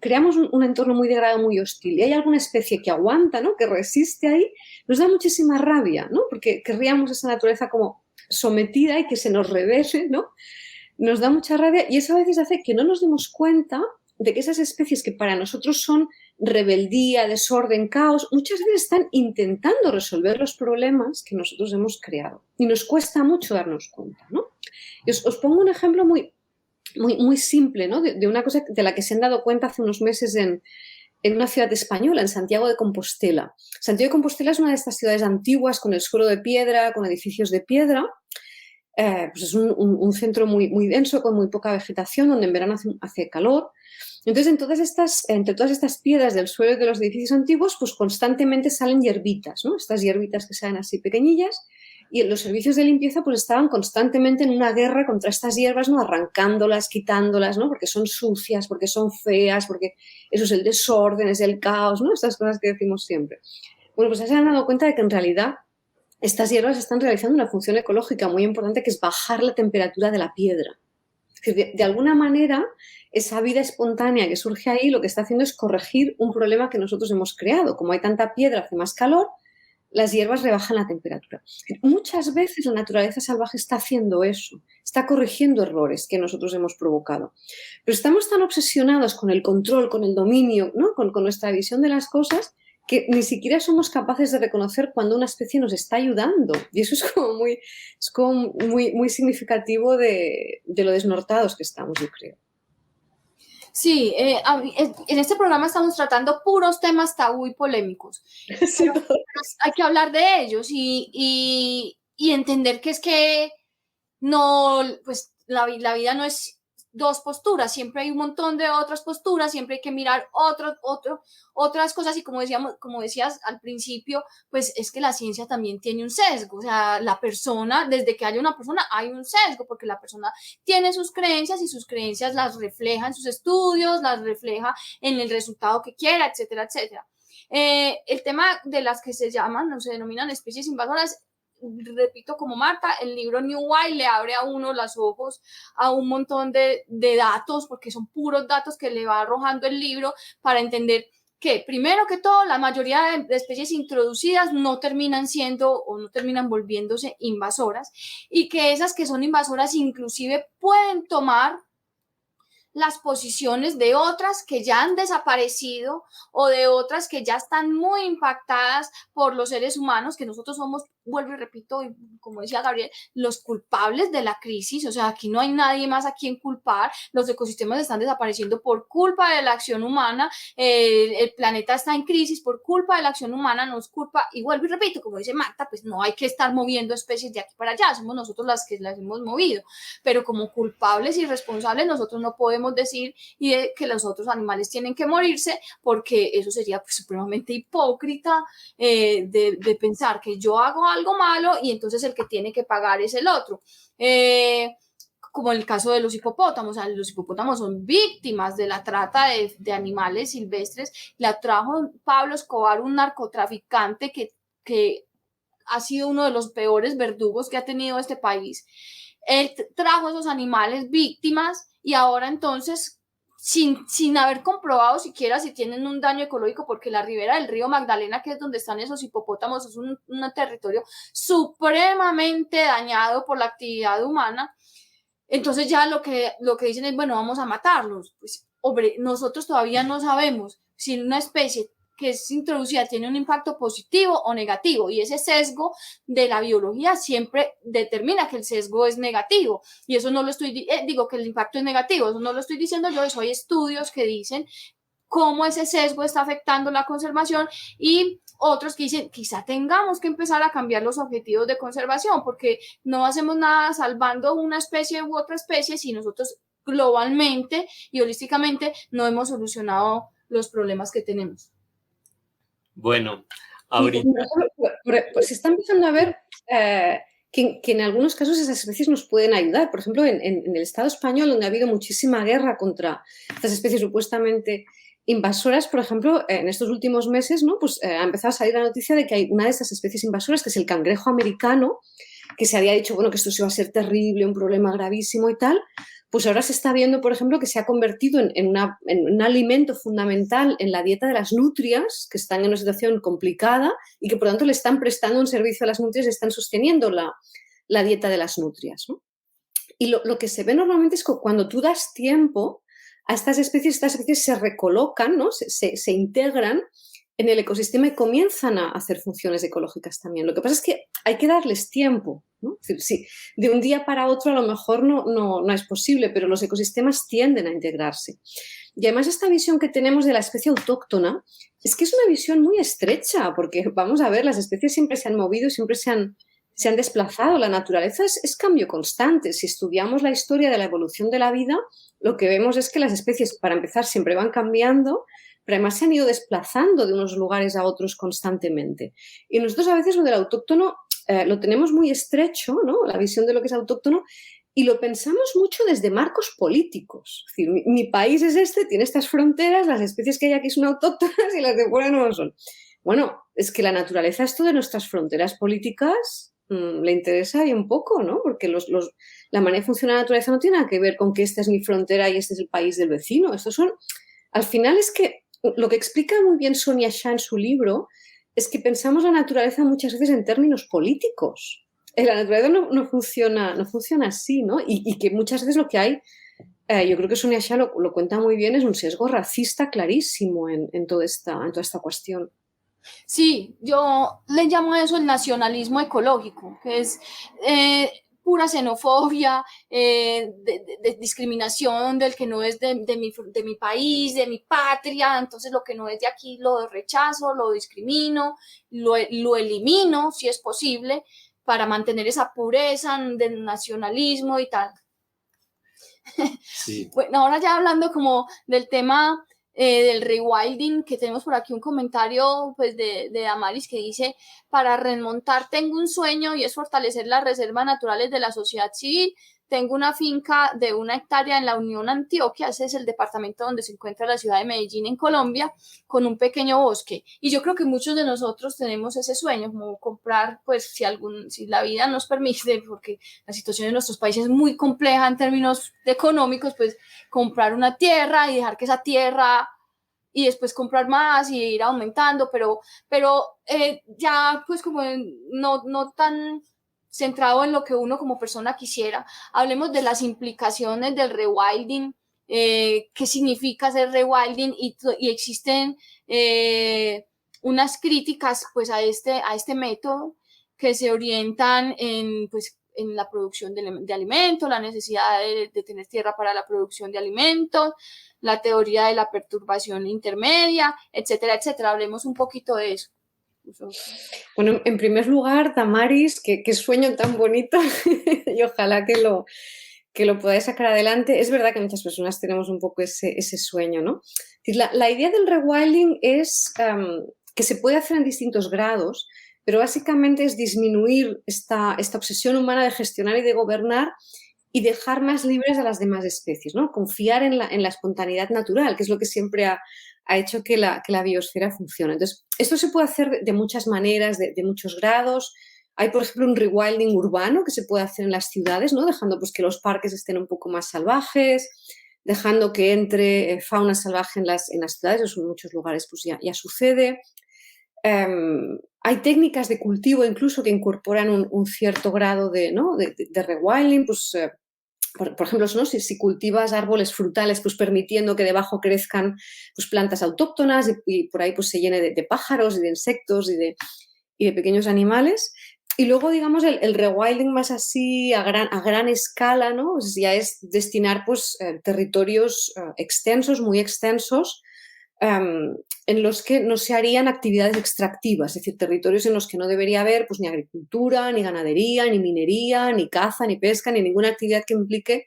creamos un entorno muy degradado, muy hostil, y hay alguna especie que aguanta, ¿no? Que resiste ahí, nos da muchísima rabia, ¿no? Porque querríamos esa naturaleza como sometida y que se nos revele, ¿no? Nos da mucha rabia y eso a veces hace que no nos demos cuenta de que esas especies que para nosotros son rebeldía, desorden, caos, muchas veces están intentando resolver los problemas que nosotros hemos creado. Y nos cuesta mucho darnos cuenta, ¿no? Os pongo un ejemplo muy simple, ¿no? De una cosa de la que se han dado cuenta hace unos meses en una ciudad española, en Santiago de Compostela. Santiago de Compostela es una de estas ciudades antiguas con el suelo de piedra, con edificios de piedra. Pues es un centro muy denso, con muy poca vegetación, donde en verano hace calor. Entonces, entre todas estas piedras del suelo de los edificios antiguos, pues constantemente salen hierbitas, ¿no? Estas hierbitas que salen así pequeñillas. Y los servicios de limpieza pues estaban constantemente en una guerra contra estas hierbas, ¿no? Arrancándolas, quitándolas, ¿no? Porque son sucias, porque son feas, porque eso es el desorden, es el caos, ¿no? Estas cosas que decimos siempre. Bueno, pues se han dado cuenta de que en realidad estas hierbas están realizando una función ecológica muy importante, que es bajar la temperatura de la piedra. Es decir, de alguna manera, esa vida espontánea que surge ahí lo que está haciendo es corregir un problema que nosotros hemos creado. Como hay tanta piedra, hace más calor, las hierbas rebajan la temperatura. Muchas veces la naturaleza salvaje está haciendo eso, está corrigiendo errores que nosotros hemos provocado. Pero estamos tan obsesionados con el control, con el dominio, ¿no? con nuestra visión de las cosas, que ni siquiera somos capaces de reconocer cuando una especie nos está ayudando. Y eso es como muy significativo de lo desnortados que estamos, yo creo. Sí, en este programa estamos tratando puros temas tabú y polémicos. Sí. Pero hay que hablar de ellos y entender que es que no, pues la vida no es dos posturas, siempre hay un montón de otras posturas, siempre hay que mirar otras cosas y como decías al principio, pues es que la ciencia también tiene un sesgo, o sea, la persona, desde que haya una persona hay un sesgo, porque la persona tiene sus creencias y sus creencias las refleja en sus estudios, las refleja en el resultado que quiera, etcétera, etcétera. El tema de las que se denominan especies invasoras, repito, como Marta, el libro New Wild le abre a uno los ojos a un montón de datos, porque son puros datos que le va arrojando el libro para entender que, primero que todo, la mayoría de especies introducidas no terminan siendo o no terminan volviéndose invasoras, y que esas que son invasoras inclusive pueden tomar las posiciones de otras que ya han desaparecido o de otras que ya están muy impactadas por los seres humanos, que nosotros somos, vuelvo y repito, como decía Gabriel, los culpables de la crisis. O sea, aquí no hay nadie más a quien culpar. Los ecosistemas están desapareciendo por culpa de la acción humana, el planeta está en crisis por culpa de la acción humana, no es culpa, y vuelvo y repito, como dice Marta, pues no hay que estar moviendo especies de aquí para allá, somos nosotros las que las hemos movido, pero como culpables y responsables nosotros no podemos decir que los otros animales tienen que morirse, porque eso sería pues supremamente hipócrita, de pensar que yo hago algo malo y entonces el que tiene que pagar es el otro. Como en el caso de los hipopótamos, o sea, los hipopótamos son víctimas de la trata de animales silvestres. La trajo Pablo Escobar, un narcotraficante que ha sido uno de los peores verdugos que ha tenido este país. Él trajo esos animales víctimas y ahora entonces, sin haber comprobado siquiera si tienen un daño ecológico, porque la ribera del río Magdalena, que es donde están esos hipopótamos, es un territorio supremamente dañado por la actividad humana. Entonces ya lo que dicen es, bueno, vamos a matarlos. Pues, hombre, nosotros todavía no sabemos si una especie que es introducida tiene un impacto positivo o negativo, y ese sesgo de la biología siempre determina que el sesgo es negativo, y eso no lo estoy, digo que el impacto es negativo, eso no lo estoy diciendo yo, eso hay estudios que dicen cómo ese sesgo está afectando la conservación, y otros que dicen quizá tengamos que empezar a cambiar los objetivos de conservación, porque no hacemos nada salvando una especie u otra especie si nosotros globalmente y holísticamente no hemos solucionado los problemas que tenemos. Bueno, ahorita... Pues se está empezando a ver que en algunos casos esas especies nos pueden ayudar. Por ejemplo, en el Estado español, donde ha habido muchísima guerra contra estas especies supuestamente invasoras, por ejemplo, en estos últimos meses, ¿no? Pues ha empezado a salir la noticia de que hay una de estas especies invasoras, que es el cangrejo americano, que se había dicho, bueno, que esto se iba a ser terrible, un problema gravísimo y tal. Pues ahora se está viendo, por ejemplo, que se ha convertido en un alimento fundamental en la dieta de las nutrias, que están en una situación complicada y que por lo tanto le están prestando un servicio a las nutrias y están sosteniendo la dieta de las nutrias, ¿no? Y lo que se ve normalmente es que cuando tú das tiempo a estas especies se recolocan, ¿no? se integran en el ecosistema y comienzan a hacer funciones ecológicas también. Lo que pasa es que hay que darles tiempo, ¿no? Es decir, sí, de un día para otro a lo mejor no es posible, pero los ecosistemas tienden a integrarse. Y además esta visión que tenemos de la especie autóctona es que es una visión muy estrecha, porque vamos a ver, las especies siempre se han movido, siempre se han desplazado. La naturaleza es cambio constante. Si estudiamos la historia de la evolución de la vida, lo que vemos es que las especies, para empezar, siempre van cambiando, pero además se han ido desplazando de unos lugares a otros constantemente. Y nosotros a veces lo del autóctono lo tenemos muy estrecho, ¿no? La visión de lo que es autóctono, y lo pensamos mucho desde marcos políticos. Es decir, mi país es este, tiene estas fronteras, las especies que hay aquí son autóctonas y las de fuera no lo son. Bueno, es que la naturaleza, esto de nuestras fronteras políticas, le interesa y un poco, ¿no? Porque la manera de funcionar la naturaleza no tiene nada que ver con que esta es mi frontera y este es el país del vecino. Estos son, al final es que lo que explica muy bien Sonia Shah en su libro es que pensamos la naturaleza muchas veces en términos políticos. La naturaleza no funciona así, ¿no? Y que muchas veces lo que hay, yo creo que Sonia Shah lo cuenta muy bien, es un sesgo racista clarísimo en toda esta cuestión. Sí, yo le llamo a eso el nacionalismo ecológico, que es pura xenofobia, de discriminación del que no es de mi país, de mi patria. Entonces lo que no es de aquí lo rechazo, lo discrimino, lo elimino si es posible, para mantener esa pureza del nacionalismo y tal. Sí. Bueno, ahora ya hablando como del tema del rewilding, que tenemos por aquí un comentario pues de Damaris que dice: para remontar tengo un sueño y es fortalecer las reservas naturales de la sociedad civil. Tengo una finca de 1 hectárea en la Unión Antioquia, ese es el departamento donde se encuentra la ciudad de Medellín en Colombia, con un pequeño bosque. Y yo creo que muchos de nosotros tenemos ese sueño, como comprar, pues si la vida nos permite, porque la situación de nuestros países es muy compleja en términos económicos, pues comprar una tierra y dejar que esa tierra, y después comprar más y ir aumentando, pero ya pues como no tan centrado en lo que uno como persona quisiera. Hablemos de las implicaciones del rewilding, qué significa hacer rewilding, y existen unas críticas pues a este método que se orientan en la producción de alimentos, la necesidad de tener tierra para la producción de alimentos, la teoría de la perturbación intermedia, etcétera, etcétera. Hablemos un poquito de eso. Bueno, en primer lugar, Damaris, qué sueño tan bonito y ojalá que lo podáis sacar adelante. Es verdad que muchas personas tenemos un poco ese sueño, ¿no? La idea del rewilding es que se puede hacer en distintos grados, pero básicamente es disminuir esta obsesión humana de gestionar y de gobernar y dejar más libres a las demás especies, ¿no? Confiar en la espontaneidad natural, que es lo que siempre ha hecho que la biosfera funcione. Entonces, esto se puede hacer de muchas maneras, de muchos grados. Hay, por ejemplo, un rewilding urbano que se puede hacer en las ciudades, ¿no? Dejando pues, que los parques estén un poco más salvajes, dejando que entre fauna salvaje en las ciudades. Eso en muchos lugares pues, ya sucede. Hay técnicas de cultivo incluso que incorporan un cierto grado de rewilding, pues por ejemplo, ¿no? Si cultivas árboles frutales, pues permitiendo que debajo crezcan pues, plantas autóctonas y por ahí pues, se llene de pájaros y de insectos y de pequeños animales. Y luego, digamos, el rewilding más así a gran escala, ¿no? Pues ya es destinar pues, territorios extensos, muy extensos, en los que no se harían actividades extractivas, es decir, territorios en los que no debería haber pues, ni agricultura, ni ganadería, ni minería, ni caza, ni pesca, ni ninguna actividad que implique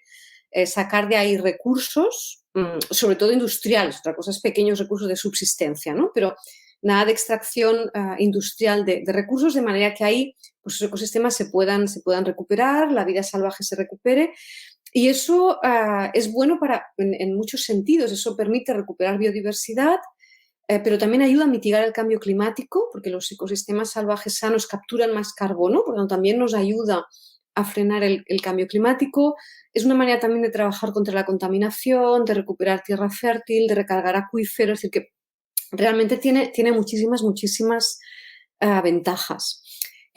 sacar de ahí recursos, sobre todo industriales, otra cosa es pequeños recursos de subsistencia, ¿no? Pero nada de extracción industrial de recursos, de manera que ahí pues, los ecosistemas se puedan recuperar, la vida salvaje se recupere. Y eso es bueno en muchos sentidos. Eso permite recuperar biodiversidad, pero también ayuda a mitigar el cambio climático, porque los ecosistemas salvajes sanos capturan más carbono, por lo tanto también nos ayuda a frenar el cambio climático. Es una manera también de trabajar contra la contaminación, de recuperar tierra fértil, de recargar acuíferos, es decir, que realmente tiene muchísimas ventajas.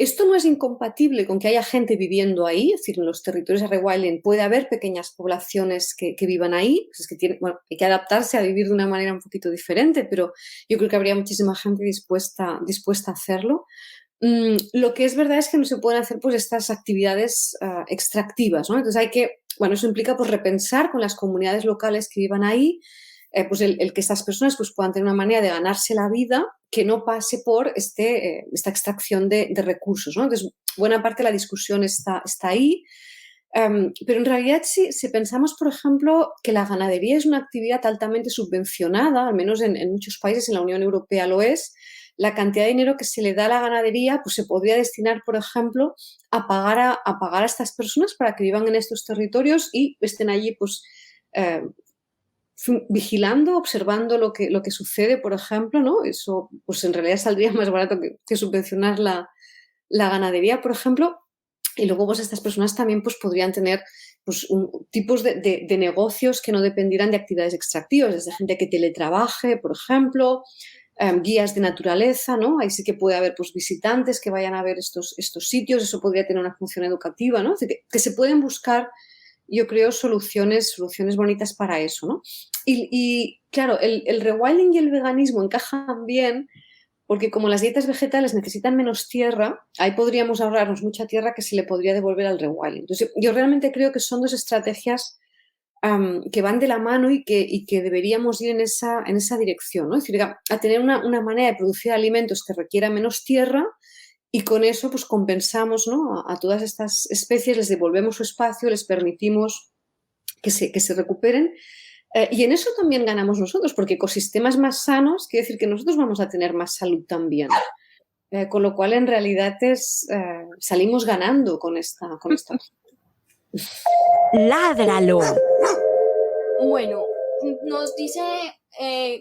Esto no es incompatible con que haya gente viviendo ahí, es decir, en los territorios de rewilding puede haber pequeñas poblaciones que vivan ahí, pues es que hay que adaptarse a vivir de una manera un poquito diferente, pero yo creo que habría muchísima gente dispuesta a hacerlo. Lo que es verdad es que no se pueden hacer pues estas actividades extractivas, ¿no? Entonces eso implica pues repensar con las comunidades locales que vivan ahí, pues el que estas personas pues, puedan tener una manera de ganarse la vida que no pase por esta extracción de recursos, ¿no? Entonces, buena parte de la discusión está ahí, pero en realidad si pensamos, por ejemplo, que la ganadería es una actividad altamente subvencionada, al menos en muchos países, en la Unión Europea lo es, la cantidad de dinero que se le da a la ganadería pues se podría destinar, por ejemplo, a pagar a estas personas para que vivan en estos territorios y estén allí pues vigilando, observando lo que sucede, por ejemplo, ¿no? Eso pues en realidad saldría más barato que subvencionar la ganadería, por ejemplo. Y luego pues estas personas también pues podrían tener pues, tipos de negocios que no dependieran de actividades extractivas, desde gente que teletrabaje, por ejemplo, guías de naturaleza, ¿no? Ahí sí que puede haber pues, visitantes que vayan a ver estos sitios, eso podría tener una función educativa, ¿no? Es decir, que se pueden buscar, yo creo, soluciones bonitas para eso, ¿no? Y claro, el rewilding y el veganismo encajan bien porque como las dietas vegetales necesitan menos tierra, ahí podríamos ahorrarnos mucha tierra que se le podría devolver al rewilding. Entonces, yo realmente creo que son dos estrategias que van de la mano y que deberíamos ir en esa dirección, ¿no? Es decir, a tener una manera de producir alimentos que requiera menos tierra y con eso pues compensamos, ¿no? a todas estas especies, les devolvemos su espacio, les permitimos que se recuperen. Y en eso también ganamos nosotros, porque ecosistemas más sanos quiere decir que nosotros vamos a tener más salud también. Con lo cual, en realidad, salimos ganando con esta. ¡Ládralo! Bueno, nos dice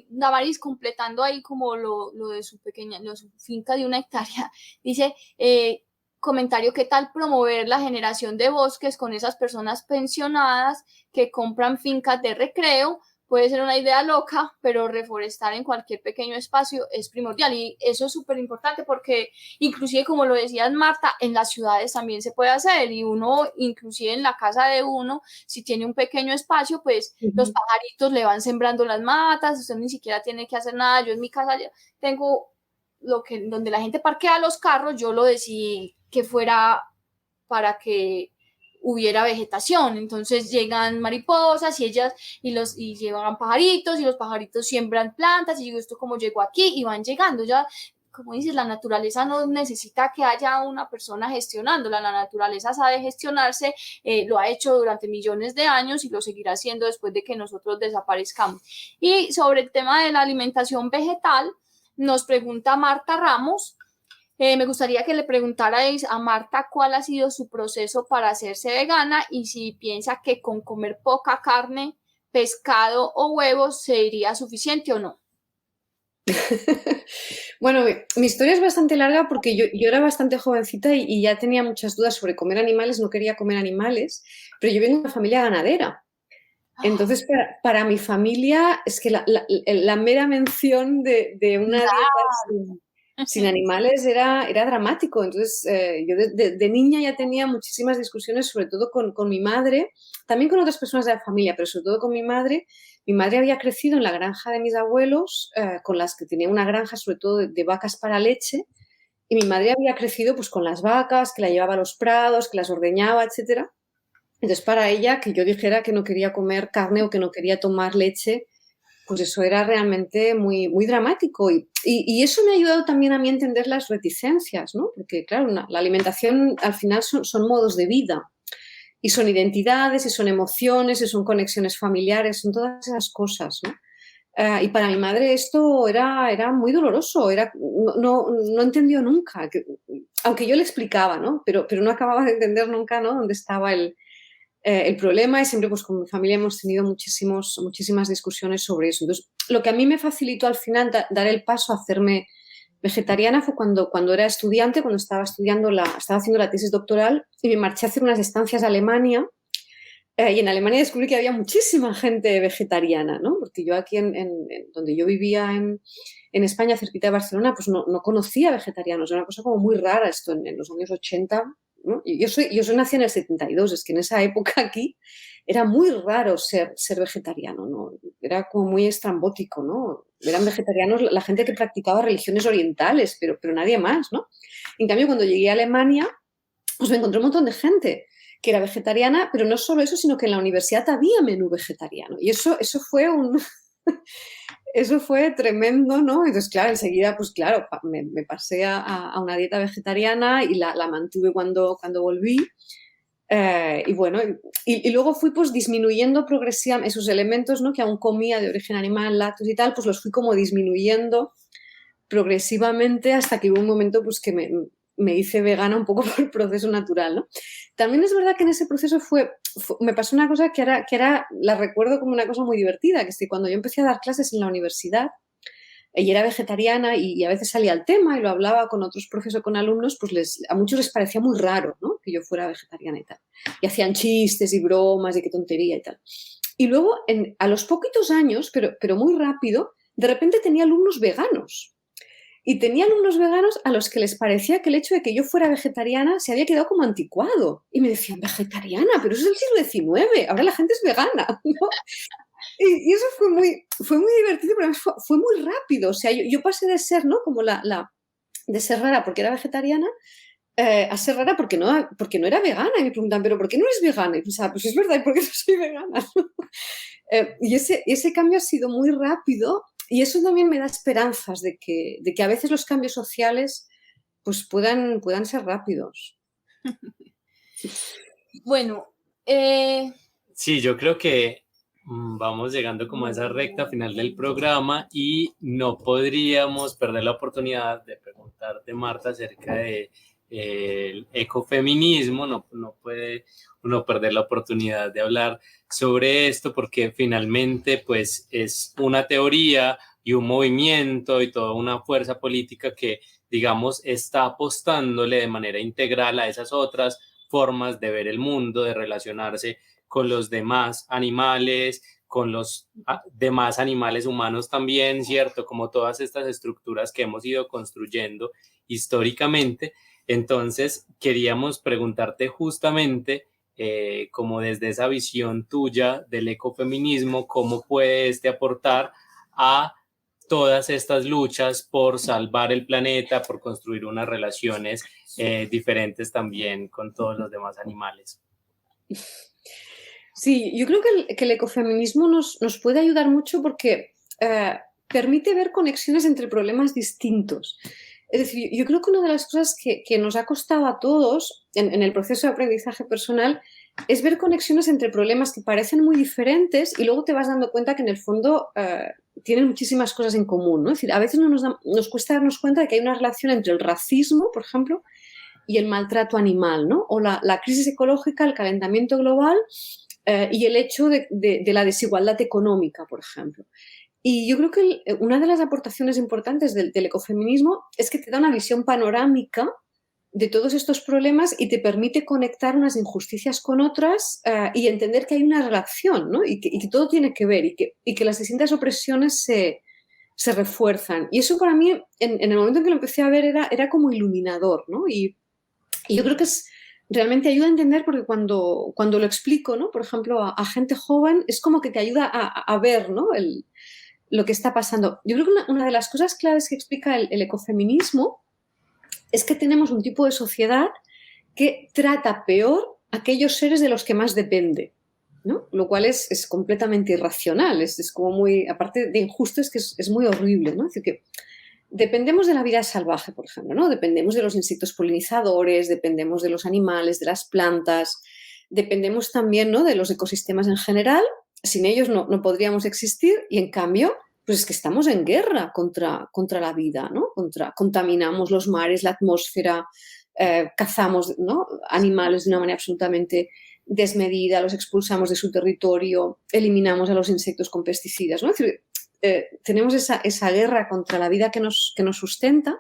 Damaris, completando ahí como lo de su finca de 1 hectárea, dice... comentario, ¿qué tal promover la generación de bosques con esas personas pensionadas que compran fincas de recreo? Puede ser una idea loca, pero reforestar en cualquier pequeño espacio es primordial y eso es súper importante porque inclusive, como lo decías Marta, en las ciudades también se puede hacer y uno, inclusive en la casa de uno, si tiene un pequeño espacio, pues los pajaritos le van sembrando las matas, usted ni siquiera tiene que hacer nada. Yo en mi casa tengo donde la gente parquea los carros, yo lo decidí que fuera para que hubiera vegetación, entonces llegan mariposas y llevan pajaritos y los pajaritos siembran plantas y digo, esto como llegó aquí y van llegando ya, como dices, la naturaleza no necesita que haya una persona gestionándola, la naturaleza sabe gestionarse, lo ha hecho durante millones de años y lo seguirá haciendo después de que nosotros desaparezcamos. Y sobre el tema de la alimentación vegetal, nos pregunta Marta Ramos, me gustaría que le preguntarais a Marta cuál ha sido su proceso para hacerse vegana y si piensa que con comer poca carne, pescado o huevos sería suficiente o no. Bueno, mi historia es bastante larga porque yo era bastante jovencita y ya tenía muchas dudas sobre comer animales, no quería comer animales, pero yo vengo de una familia ganadera. Entonces, para mi familia, es que la mera mención de una dieta sin animales era dramático. Entonces, yo de niña ya tenía muchísimas discusiones, sobre todo con mi madre, también con otras personas de la familia, pero sobre todo con mi madre. Mi madre había crecido en la granja de mis abuelos, con las que tenía una granja sobre todo de vacas para leche, y mi madre había crecido pues con las vacas, que la llevaba a los prados, que las ordeñaba, etcétera. Entonces, para ella, que yo dijera que no quería comer carne o que no quería tomar leche, pues eso era realmente muy, muy dramático. Y eso me ha ayudado también a mí a entender las reticencias, ¿no? Porque, claro, la alimentación al final son modos de vida. Y son identidades, y son emociones, y son conexiones familiares, son todas esas cosas, ¿no? Y para mi madre esto era muy doloroso, no entendió nunca, aunque yo le explicaba, ¿no? Pero no acababa de entender nunca, ¿no?, dónde estaba el problema, y siempre pues con mi familia hemos tenido muchísimas discusiones sobre eso. Entonces, lo que a mí me facilitó al final dar el paso a hacerme vegetariana fue cuando era estudiante, cuando estaba haciendo la tesis doctoral y me marché a hacer unas estancias a Alemania. Y en Alemania descubrí que había muchísima gente vegetariana, ¿no? Porque yo aquí, donde yo vivía en España, cerquita de Barcelona, pues no conocía vegetarianos. Era una cosa como muy rara esto en los años 80, ¿no? Yo soy nacida en el 72, es que en esa época aquí era muy raro ser vegetariano, ¿no? Era como muy estrambótico, ¿no? Eran vegetarianos la gente que practicaba religiones orientales, pero nadie más, ¿no? En cambio, cuando llegué a Alemania, pues me encontré un montón de gente que era vegetariana, pero no solo eso, sino que en la universidad había menú vegetariano. Y eso fue eso fue tremendo, ¿no? Entonces, claro, enseguida, pues claro, me pasé a una dieta vegetariana y la mantuve cuando volví. Y bueno, y luego fui pues disminuyendo progresivamente esos elementos, ¿no?, que aún comía de origen animal, lácteos y tal, pues los fui como disminuyendo progresivamente hasta que hubo un momento pues que me hice vegana un poco por el proceso natural, ¿no? También es verdad que en ese proceso me pasó una cosa que ahora la recuerdo como una cosa muy divertida, que es que cuando yo empecé a dar clases en la universidad, ella era vegetariana y a veces salía al tema y lo hablaba con otros profesores o con alumnos, pues a muchos les parecía muy raro, ¿no?, que yo fuera vegetariana y tal. Y hacían chistes y bromas y qué tontería y tal. Y luego, a los poquitos años, pero muy rápido, de repente tenía alumnos veganos. Y tenía alumnos veganos a los que les parecía que el hecho de que yo fuera vegetariana se había quedado como anticuado. Y me decían, vegetariana, pero eso es el siglo XIX, ahora la gente es vegana, ¿no? Y eso fue muy divertido, pero fue muy rápido. O sea, yo pasé de ser, ¿no?, como de ser rara porque era vegetariana, a ser rara porque no era vegana. Y me preguntan, ¿pero por qué no eres vegana? Y pensaba, pues es verdad, ¿y por qué no soy vegana? Y ese cambio ha sido muy rápido. Y eso también me da esperanzas de que a veces los cambios sociales pues puedan ser rápidos. Bueno. Sí, yo creo que vamos llegando como a esa recta final del programa y no podríamos perder la oportunidad de preguntarte, Marta, acerca de el ecofeminismo. No puede uno perder la oportunidad de hablar sobre esto porque finalmente pues es una teoría y un movimiento y toda una fuerza política que, digamos, está apostándole de manera integral a esas otras formas de ver el mundo, de relacionarse con los demás animales, con los demás animales humanos también, ¿cierto? Como todas estas estructuras que hemos ido construyendo históricamente. Entonces, queríamos preguntarte justamente, como desde esa visión tuya del ecofeminismo, ¿cómo puede aportar a todas estas luchas por salvar el planeta, por construir unas relaciones diferentes también con todos los demás animales? Sí, yo creo que el ecofeminismo nos puede ayudar mucho porque permite ver conexiones entre problemas distintos. Es decir, yo creo que una de las cosas que nos ha costado a todos en el proceso de aprendizaje personal es ver conexiones entre problemas que parecen muy diferentes y luego te vas dando cuenta que en el fondo tienen muchísimas cosas en común, ¿no? Es decir, a veces nos cuesta darnos cuenta de que hay una relación entre el racismo, por ejemplo, y el maltrato animal, ¿no? O la crisis ecológica, el calentamiento global y el hecho de la desigualdad económica, por ejemplo. Y yo creo que una de las aportaciones importantes del ecofeminismo es que te da una visión panorámica de todos estos problemas y te permite conectar unas injusticias con otras y entender que hay una relación, ¿no? Y que todo tiene que ver y que las distintas opresiones se se refuerzan. Y eso para mí, en el momento en que lo empecé a ver, era como iluminador, ¿no? Y yo creo que realmente ayuda a entender, porque cuando lo explico, ¿no? Por ejemplo, a gente joven, es como que te ayuda a ver, ¿no? Lo que está pasando. Yo creo que una de las cosas claves que explica el ecofeminismo es que tenemos un tipo de sociedad que trata peor a aquellos seres de los que más depende, ¿no? Lo cual es completamente irracional, es como muy, aparte de injusto, es que es muy horrible, ¿no? Es decir, que dependemos de la vida salvaje, por ejemplo, ¿no? Dependemos de los insectos polinizadores, dependemos de los animales, de las plantas, dependemos también, ¿no?, de los ecosistemas en general. Sin ellos no podríamos existir, y en cambio, pues es que estamos en guerra contra la vida, ¿no? Contaminamos los mares, la atmósfera, cazamos, ¿no?, animales de una manera absolutamente desmedida, los expulsamos de su territorio, eliminamos a los insectos con pesticidas, ¿no? Es decir, tenemos esa guerra contra la vida que nos sustenta,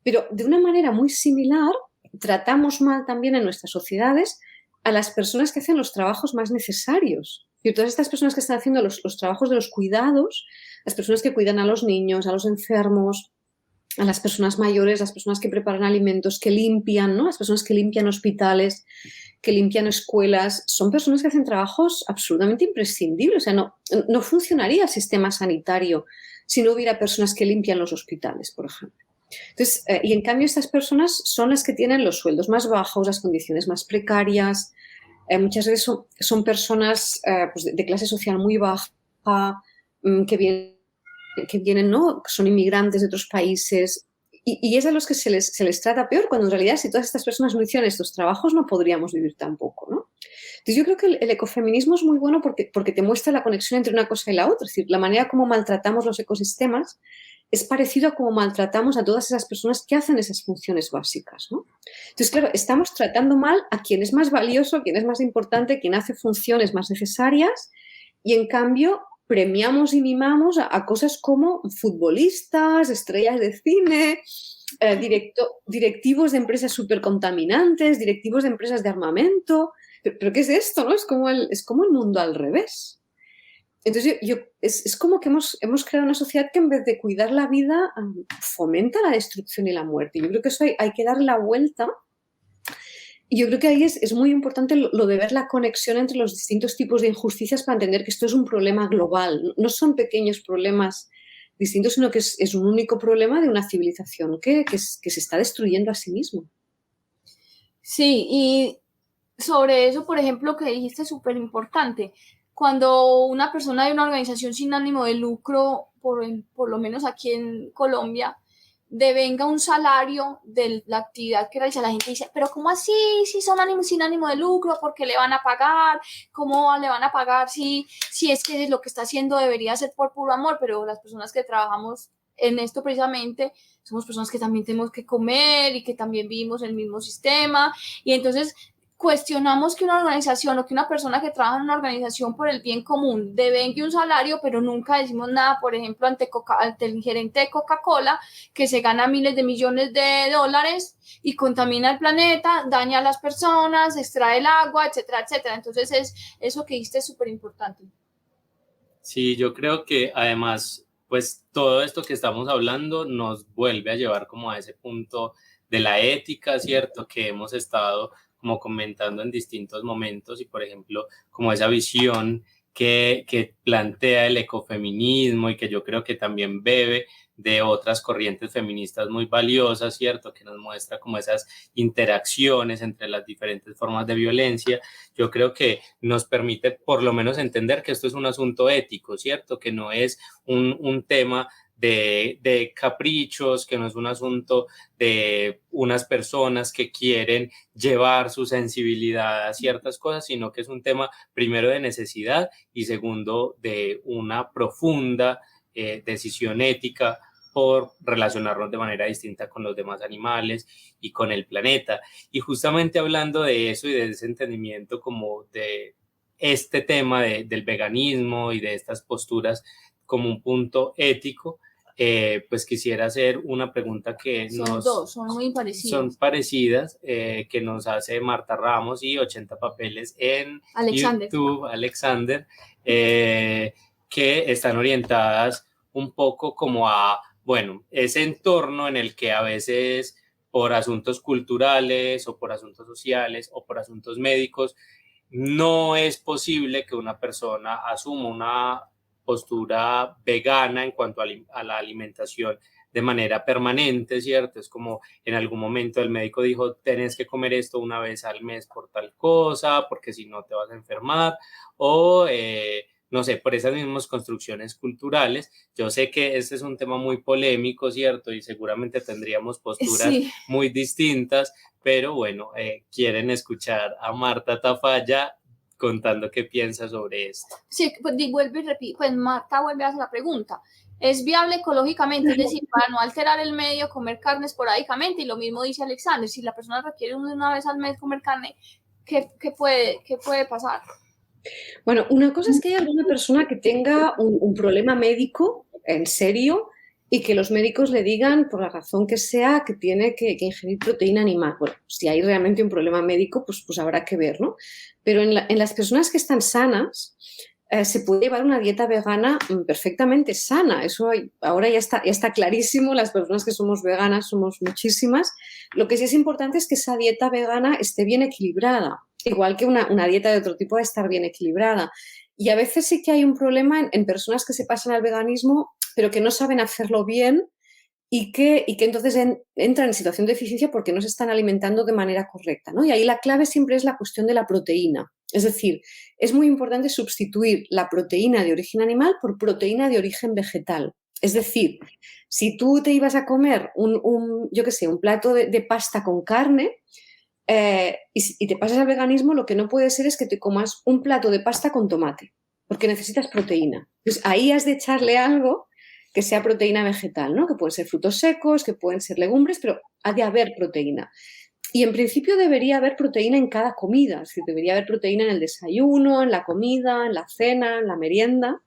pero de una manera muy similar tratamos mal también en nuestras sociedades a las personas que hacen los trabajos más necesarios. Y todas estas personas que están haciendo los trabajos de los cuidados, las personas que cuidan a los niños, a los enfermos, a las personas mayores, las personas que preparan alimentos, que limpian, ¿no?, las personas que limpian hospitales, que limpian escuelas, son personas que hacen trabajos absolutamente imprescindibles. O sea, no funcionaría el sistema sanitario si no hubiera personas que limpian los hospitales, por ejemplo. Entonces, y en cambio estas personas son las que tienen los sueldos más bajos, las condiciones más precarias. Muchas veces son personas pues de clase social muy baja, que vienen, ¿no?, que son inmigrantes de otros países, y es a los que se les trata peor, cuando en realidad, si todas estas personas no hicieran estos trabajos, no podríamos vivir tampoco, ¿no? Entonces yo creo que el ecofeminismo es muy bueno porque te muestra la conexión entre una cosa y la otra. Es decir, la manera como maltratamos los ecosistemas es parecido a cómo maltratamos a todas esas personas que hacen esas funciones básicas, ¿no? Entonces, claro, estamos tratando mal a quien es más valioso, quien es más importante, quien hace funciones más necesarias, y en cambio premiamos y mimamos a cosas como futbolistas, estrellas de cine, directivos de empresas supercontaminantes, directivos de empresas de armamento. ¿Pero qué es esto, no? Es como el mundo al revés. Entonces es como que hemos creado una sociedad que, en vez de cuidar la vida, fomenta la destrucción y la muerte. Yo creo que eso hay que darle la vuelta. Y yo creo que ahí es muy importante lo de ver la conexión entre los distintos tipos de injusticias, para entender que esto es un problema global. No son pequeños problemas distintos, sino que es un único problema de una civilización que se está destruyendo a sí misma. Sí, y sobre eso, por ejemplo, que dijiste, es súper importante. Cuando una persona de una organización sin ánimo de lucro, por lo menos aquí en Colombia, devenga un salario de la actividad que realiza, la gente dice, pero ¿cómo así? Si son sin ánimo de lucro, ¿por qué le van a pagar? ¿Cómo le van a pagar si es que lo que está haciendo debería ser por puro amor? Pero las personas que trabajamos en esto precisamente somos personas que también tenemos que comer y que también vivimos el mismo sistema, y entonces cuestionamos que una organización o que una persona que trabaja en una organización por el bien común devengue un salario, pero nunca decimos nada, por ejemplo, ante el gerente de Coca-Cola, que se gana miles de millones de dólares y contamina el planeta, daña a las personas, extrae el agua, etcétera, etcétera. Entonces, eso que dijiste es súper importante. Sí, yo creo que además, pues todo esto que estamos hablando nos vuelve a llevar como a ese punto de la ética, ¿cierto?, que hemos estado como comentando en distintos momentos, y por ejemplo, como esa visión que plantea el ecofeminismo, y que yo creo que también bebe de otras corrientes feministas muy valiosas, ¿cierto?, que nos muestra como esas interacciones entre las diferentes formas de violencia. Yo creo que nos permite por lo menos entender que esto es un asunto ético, ¿cierto?, que no es un tema de caprichos, que no es un asunto de unas personas que quieren llevar su sensibilidad a ciertas cosas, sino que es un tema primero de necesidad y segundo de una profunda decisión ética por relacionarnos de manera distinta con los demás animales y con el planeta. Y justamente hablando de eso y de ese entendimiento como de este tema del veganismo y de estas posturas como un punto ético, pues quisiera hacer una pregunta que son muy parecidas. Son parecidas, que nos hace Marta Ramos y 80 Papeles en YouTube, Alexander, que están orientadas un poco como a, bueno, ese entorno en el que a veces por asuntos culturales o por asuntos sociales o por asuntos médicos no es posible que una persona asuma una postura vegana en cuanto a la alimentación de manera permanente, ¿cierto? Es como en algún momento el médico dijo, tenés que comer esto una vez al mes por tal cosa, porque si no te vas a enfermar, o no sé, por esas mismas construcciones culturales. Yo sé que este es un tema muy polémico, ¿cierto? Y seguramente tendríamos posturas muy distintas, pero bueno, quieren escuchar a Marta Tafalla contando qué piensa sobre esto. Sí, pues vuelve y repite, pues Marta vuelve a hacer la pregunta. ¿Es viable ecológicamente? Es decir, para no alterar el medio, comer carne esporádicamente. Y lo mismo dice Alexander, si la persona requiere una vez al mes comer carne, ¿qué puede pasar? Bueno, una cosa es que haya alguna persona que tenga un problema médico en serio y que los médicos le digan, por la razón que sea, que tiene que ingerir proteína animal. Bueno, si hay realmente un problema médico, pues habrá que ver, ¿no? Pero en las personas que están sanas, se puede llevar una dieta vegana perfectamente sana. Eso ahora ya está clarísimo. Las personas que somos veganas somos muchísimas. Lo que sí es importante es que esa dieta vegana esté bien equilibrada. Igual que una dieta de otro tipo debe estar bien equilibrada. Y a veces sí que hay un problema en personas que se pasan al veganismo, pero que no saben hacerlo bien y que entonces entran en situación de deficiencia porque no se están alimentando de manera correcta, ¿no? Y ahí la clave siempre es la cuestión de la proteína. Es decir, es muy importante sustituir la proteína de origen animal por proteína de origen vegetal. Es decir, si tú te ibas a comer un plato de pasta con carne, y te pasas al veganismo, lo que no puede ser es que te comas un plato de pasta con tomate, porque necesitas proteína. Entonces, ahí has de echarle algo que sea proteína vegetal, ¿no? Que pueden ser frutos secos, que pueden ser legumbres, pero ha de haber proteína. Y en principio debería haber proteína en cada comida, es decir, debería haber proteína en el desayuno, en la comida, en la cena, en la merienda.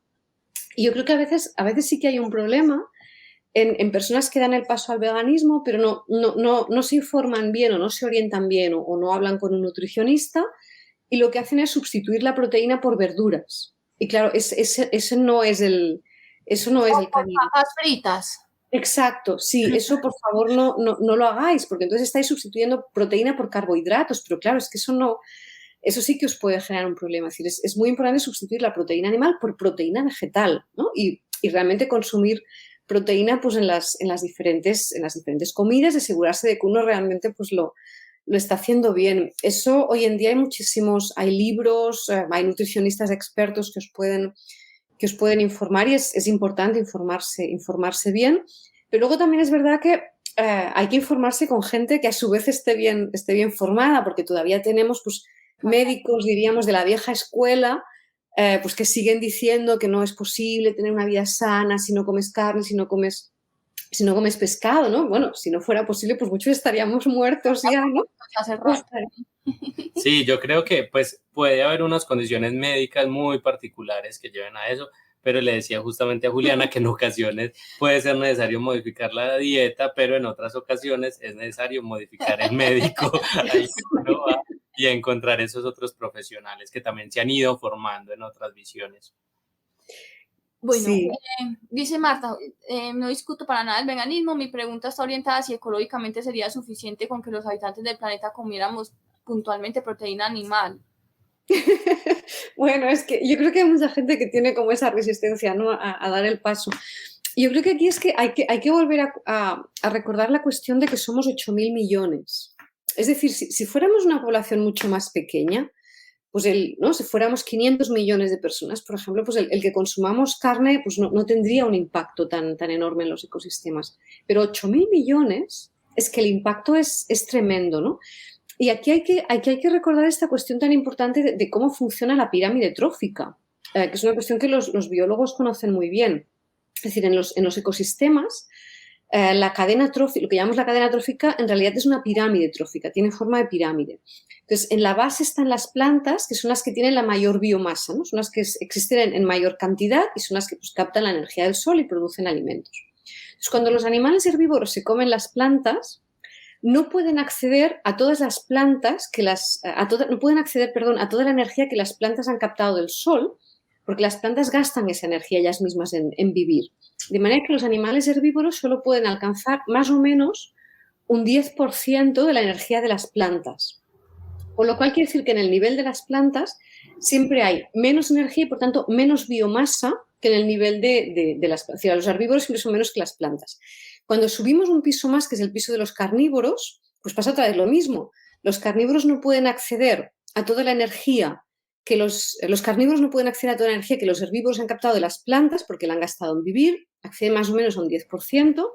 Y yo creo que a veces sí que hay un problema en personas que dan el paso al veganismo, pero no se informan bien o no se orientan bien o no hablan con un nutricionista y lo que hacen es sustituir la proteína por verduras. Y claro, eso no es el camino. Papas fritas. Exacto, sí, eso por favor no lo hagáis, porque entonces estáis sustituyendo proteína por carbohidratos, pero claro, es que eso sí que os puede generar un problema. Es decir, es muy importante sustituir la proteína animal por proteína vegetal, ¿no? Y realmente consumir proteína pues en las diferentes comidas, asegurarse de que uno realmente pues lo está haciendo bien. Eso hoy en día hay libros, hay nutricionistas expertos que os pueden informar y es importante informarse bien, pero luego también es verdad que hay que informarse con gente que a su vez esté bien formada, porque todavía tenemos pues médicos, diríamos, de la vieja escuela, pues que siguen diciendo que no es posible tener una vida sana si no comes carne, si no comes pescado, ¿no? Bueno, si no fuera posible, pues muchos estaríamos muertos ya, ¿no? Sí, yo creo que pues puede haber unas condiciones médicas muy particulares que lleven a eso, pero le decía justamente a Juliana que en ocasiones puede ser necesario modificar la dieta, pero en otras ocasiones es necesario modificar el médico y encontrar esos otros profesionales que también se han ido formando en otras visiones. Bueno, sí. Dice Marta, no discuto para nada el veganismo, mi pregunta está orientada si ecológicamente sería suficiente con que los habitantes del planeta comiéramos puntualmente proteína animal. Bueno, es que yo creo que hay mucha gente que tiene como esa resistencia, ¿no? a dar el paso. Yo creo que aquí es que hay que volver a recordar la cuestión de que somos 8.000 millones. Es decir, si fuéramos una población mucho más pequeña, pues si fuéramos 500 millones de personas, por ejemplo, pues el que consumamos carne pues no tendría un impacto tan enorme en los ecosistemas. Pero 8.000 millones es que el impacto es tremendo, ¿no? Y aquí hay que recordar esta cuestión tan importante de cómo funciona la pirámide trófica, que es una cuestión que los biólogos conocen muy bien. Es decir, en los ecosistemas, la cadena trófica, lo que llamamos la cadena trófica, en realidad es una pirámide trófica, tiene forma de pirámide. Entonces, en la base están las plantas, que son las que tienen la mayor biomasa, ¿no? Son las que existen en mayor cantidad y son las que pues, captan la energía del sol y producen alimentos. Entonces, cuando los animales herbívoros se comen las plantas, no pueden acceder a todas las plantas no pueden acceder, a toda la energía que las plantas han captado del sol, porque las plantas gastan esa energía ellas mismas en vivir. De manera que los animales herbívoros solo pueden alcanzar más o menos un 10% de la energía de las plantas. Con lo cual quiere decir que en el nivel de las plantas siempre hay menos energía y, por tanto, menos biomasa que en el nivel de las plantas. Los herbívoros siempre son menos que las plantas. Cuando subimos un piso más, que es el piso de los carnívoros, pues pasa otra vez lo mismo. Los carnívoros no pueden acceder a toda la energía que los carnívoros no pueden acceder a toda la energía que los herbívoros han captado de las plantas porque la han gastado en vivir, acceden más o menos a un 10%.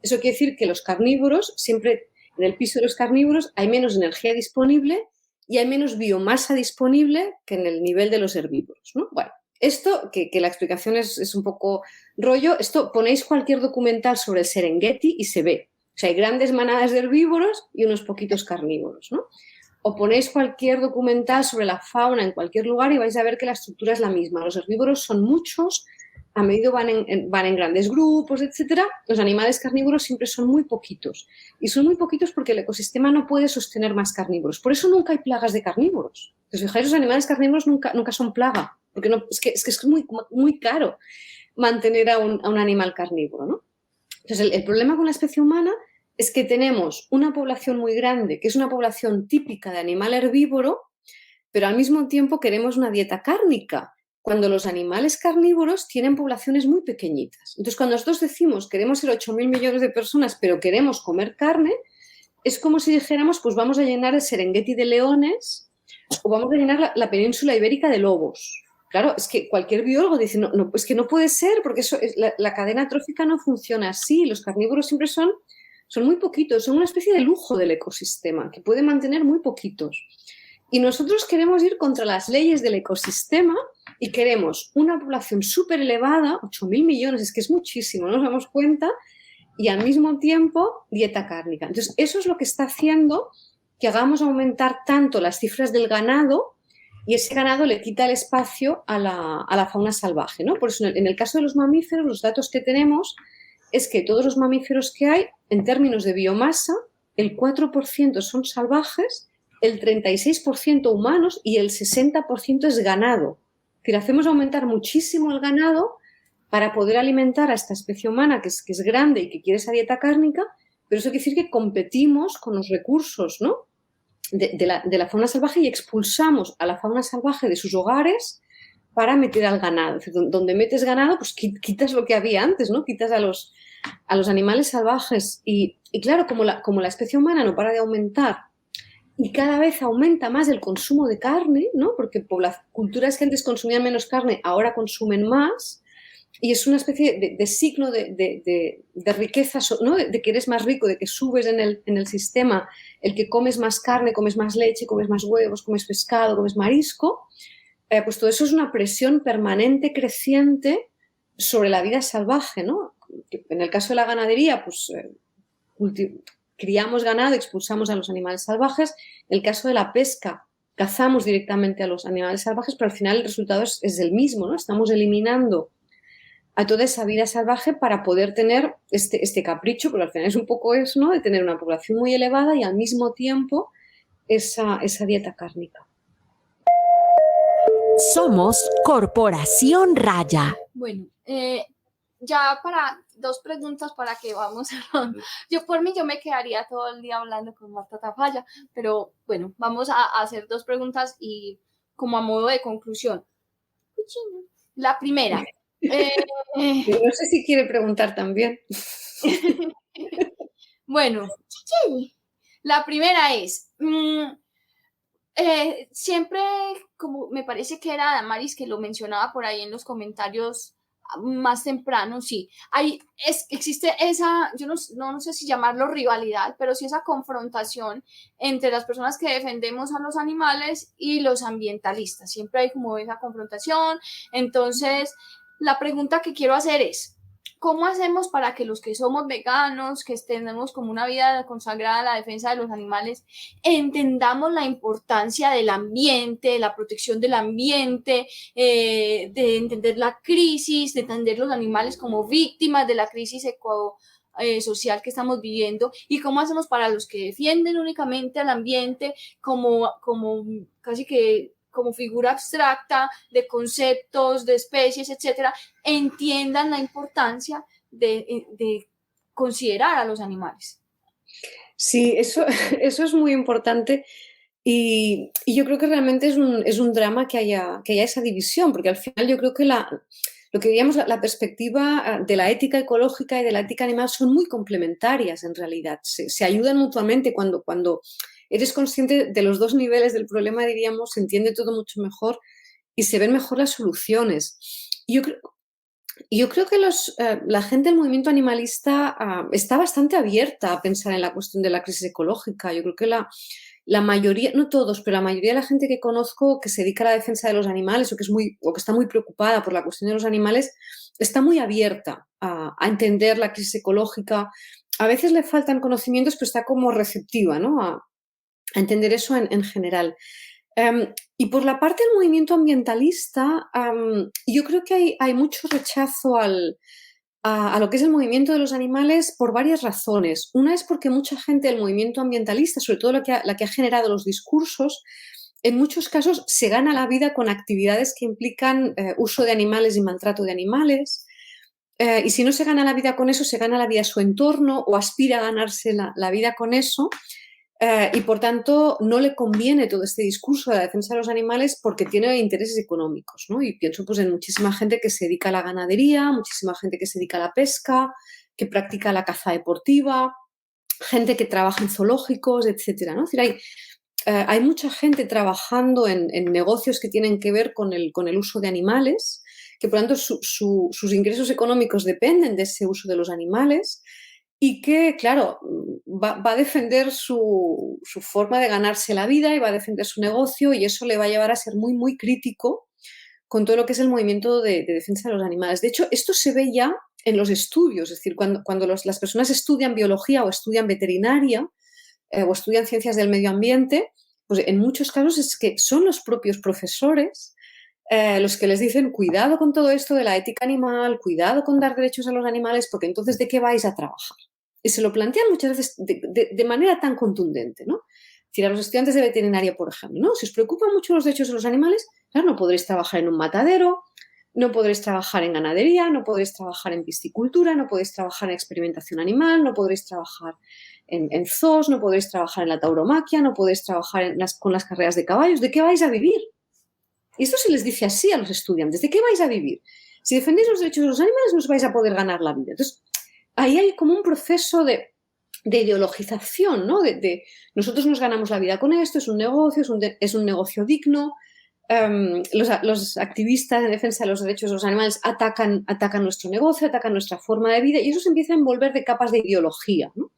Eso quiere decir que los carnívoros, siempre en el piso de los carnívoros hay menos energía disponible y hay menos biomasa disponible que en el nivel de los herbívoros, ¿no? Bueno, esto, que la explicación es un poco rollo, esto ponéis cualquier documental sobre el Serengeti y se ve. O sea, hay grandes manadas de herbívoros y unos poquitos carnívoros, ¿no? O ponéis cualquier documental sobre la fauna en cualquier lugar y vais a ver que la estructura es la misma. Los herbívoros son muchos, a medida van en grandes grupos, etcétera. Los animales carnívoros siempre son muy poquitos. Y son muy poquitos porque el ecosistema no puede sostener más carnívoros. Por eso nunca hay plagas de carnívoros. Si os fijáis, los animales carnívoros nunca son plaga, porque no, es que es muy, muy caro mantener a un animal carnívoro, ¿no? Entonces, el problema con la especie humana es que tenemos una población muy grande, que es una población típica de animal herbívoro, pero al mismo tiempo queremos una dieta cárnica, cuando los animales carnívoros tienen poblaciones muy pequeñitas. Entonces, cuando nosotros decimos queremos ser 8.000 millones de personas, pero queremos comer carne, es como si dijéramos, pues vamos a llenar el Serengeti de leones o vamos a llenar la península ibérica de lobos. Claro, es que cualquier biólogo dice, no, es que no puede ser, porque eso la cadena trófica no funciona así. Los carnívoros siempre son muy poquitos, son una especie de lujo del ecosistema, que puede mantener muy poquitos. Y nosotros queremos ir contra las leyes del ecosistema y queremos una población súper elevada, 8.000 millones, es que es muchísimo, no nos damos cuenta, y al mismo tiempo dieta cárnica. Entonces, eso es lo que está haciendo que hagamos aumentar tanto las cifras del ganado y ese ganado le quita el espacio a la fauna salvaje, ¿no? Por eso, en el caso de los mamíferos, los datos que tenemos es que todos los mamíferos que hay, en términos de biomasa, el 4% son salvajes, el 36% humanos y el 60% es ganado. Es decir, hacemos aumentar muchísimo el ganado para poder alimentar a esta especie humana que es grande y que quiere esa dieta cárnica, pero eso quiere decir que competimos con los recursos, ¿no?, de la fauna salvaje y expulsamos a la fauna salvaje de sus hogares para meter al ganado. Es decir, donde metes ganado, pues quitas lo que había antes, ¿no? Quitas a los animales salvajes. Y claro, como la especie humana no para de aumentar y cada vez aumenta más el consumo de carne, ¿no? Porque culturas que antes consumían menos carne ahora consumen más, y es una especie de signo de riqueza, ¿no? De que eres más rico, de que subes en el sistema, el que comes más carne, comes más leche, comes más huevos, comes pescado, comes marisco, pues todo eso es una presión permanente, creciente sobre la vida salvaje, ¿no? En el caso de la ganadería, pues criamos ganado, expulsamos a los animales salvajes. En el caso de la pesca, cazamos directamente a los animales salvajes, pero al final el resultado es el mismo, ¿no? Estamos eliminando a toda esa vida salvaje para poder tener este capricho, pero al final es un poco eso, ¿no?, de tener una población muy elevada y al mismo tiempo esa dieta cárnica. Somos Corporación Raya. Bueno, ya para 2 preguntas para que vamos cerrando. Por mí, yo me quedaría todo el día hablando con Marta Tafalla, pero bueno, vamos a hacer 2 preguntas y como a modo de conclusión. La primera. No sé si quiere preguntar también. Bueno, la primera es, siempre, como me parece que era Damaris que lo mencionaba por ahí en los comentarios más temprano, sí, existe esa, yo no sé si llamarlo rivalidad, pero sí esa confrontación entre las personas que defendemos a los animales y los ambientalistas. Siempre hay como esa confrontación. Entonces, la pregunta que quiero hacer es, ¿cómo hacemos para que los que somos veganos, que tenemos como una vida consagrada a la defensa de los animales, entendamos la importancia del ambiente, de la protección del ambiente, de entender la crisis, de entender los animales como víctimas de la crisis social que estamos viviendo, y cómo hacemos para los que defienden únicamente al ambiente como casi que como figura abstracta de conceptos, de especies, etcétera, entiendan la importancia de considerar a los animales. Sí, eso es muy importante y yo creo que realmente es un drama que haya esa división, porque al final yo creo que lo que diríamos, la perspectiva de la ética ecológica y de la ética animal son muy complementarias en realidad, se ayudan mutuamente cuando eres consciente de los dos niveles del problema, diríamos, se entiende todo mucho mejor y se ven mejor las soluciones. Yo creo que la gente del movimiento animalista está bastante abierta a pensar en la cuestión de la crisis ecológica. Yo creo que la mayoría, no todos, pero la mayoría de la gente que conozco que se dedica a la defensa de los animales o que está muy preocupada por la cuestión de los animales, está muy abierta a entender la crisis ecológica. A veces le faltan conocimientos, pero está como receptiva, ¿no? a entender eso en general. Y por la parte del movimiento ambientalista, yo creo que hay mucho rechazo a lo que es el movimiento de los animales por varias razones. Una es porque mucha gente del movimiento ambientalista, sobre todo la que ha generado los discursos, en muchos casos se gana la vida con actividades que implican uso de animales y maltrato de animales. Y si no se gana la vida con eso, se gana la vida a su entorno o aspira a ganarse la vida con eso. Y por tanto no le conviene todo este discurso de la defensa de los animales porque tiene intereses económicos, ¿no? Y pienso pues en muchísima gente que se dedica a la ganadería, muchísima gente que se dedica a la pesca, que practica la caza deportiva, gente que trabaja en zoológicos, etcétera, ¿no? Es decir, hay mucha gente trabajando en negocios que tienen que ver con el uso de animales, que por tanto sus ingresos económicos dependen de ese uso de los animales. Y que, claro, va a defender su forma de ganarse la vida y va a defender su negocio y eso le va a llevar a ser muy, muy crítico con todo lo que es el movimiento de defensa de los animales. De hecho, esto se ve ya en los estudios, es decir, cuando las personas estudian biología o estudian veterinaria o estudian ciencias del medio ambiente, pues en muchos casos es que son los propios profesores los que les dicen cuidado con todo esto de la ética animal, cuidado con dar derechos a los animales, porque entonces ¿de qué vais a trabajar? Y se lo plantean muchas veces de manera tan contundente, ¿no? Es decir, a los estudiantes de veterinaria, por ejemplo, ¿no? Si os preocupan mucho los derechos de los animales, claro, no podréis trabajar en un matadero, no podréis trabajar en ganadería, no podréis trabajar en piscicultura, no podréis trabajar en experimentación animal, no podréis trabajar en zoos, no podréis trabajar en la tauromaquia, no podréis trabajar con las carreras de caballos. ¿De qué vais a vivir? Y esto se les dice así a los estudiantes. ¿De qué vais a vivir? Si defendéis los derechos de los animales, no os vais a poder ganar la vida. Entonces, ahí hay como un proceso de ideologización, ¿no? Nosotros nos ganamos la vida con esto, es un negocio, es un negocio digno. Los activistas de defensa de los derechos de los animales atacan nuestro negocio, atacan nuestra forma de vida y eso se empieza a envolver de capas de ideología, ¿no?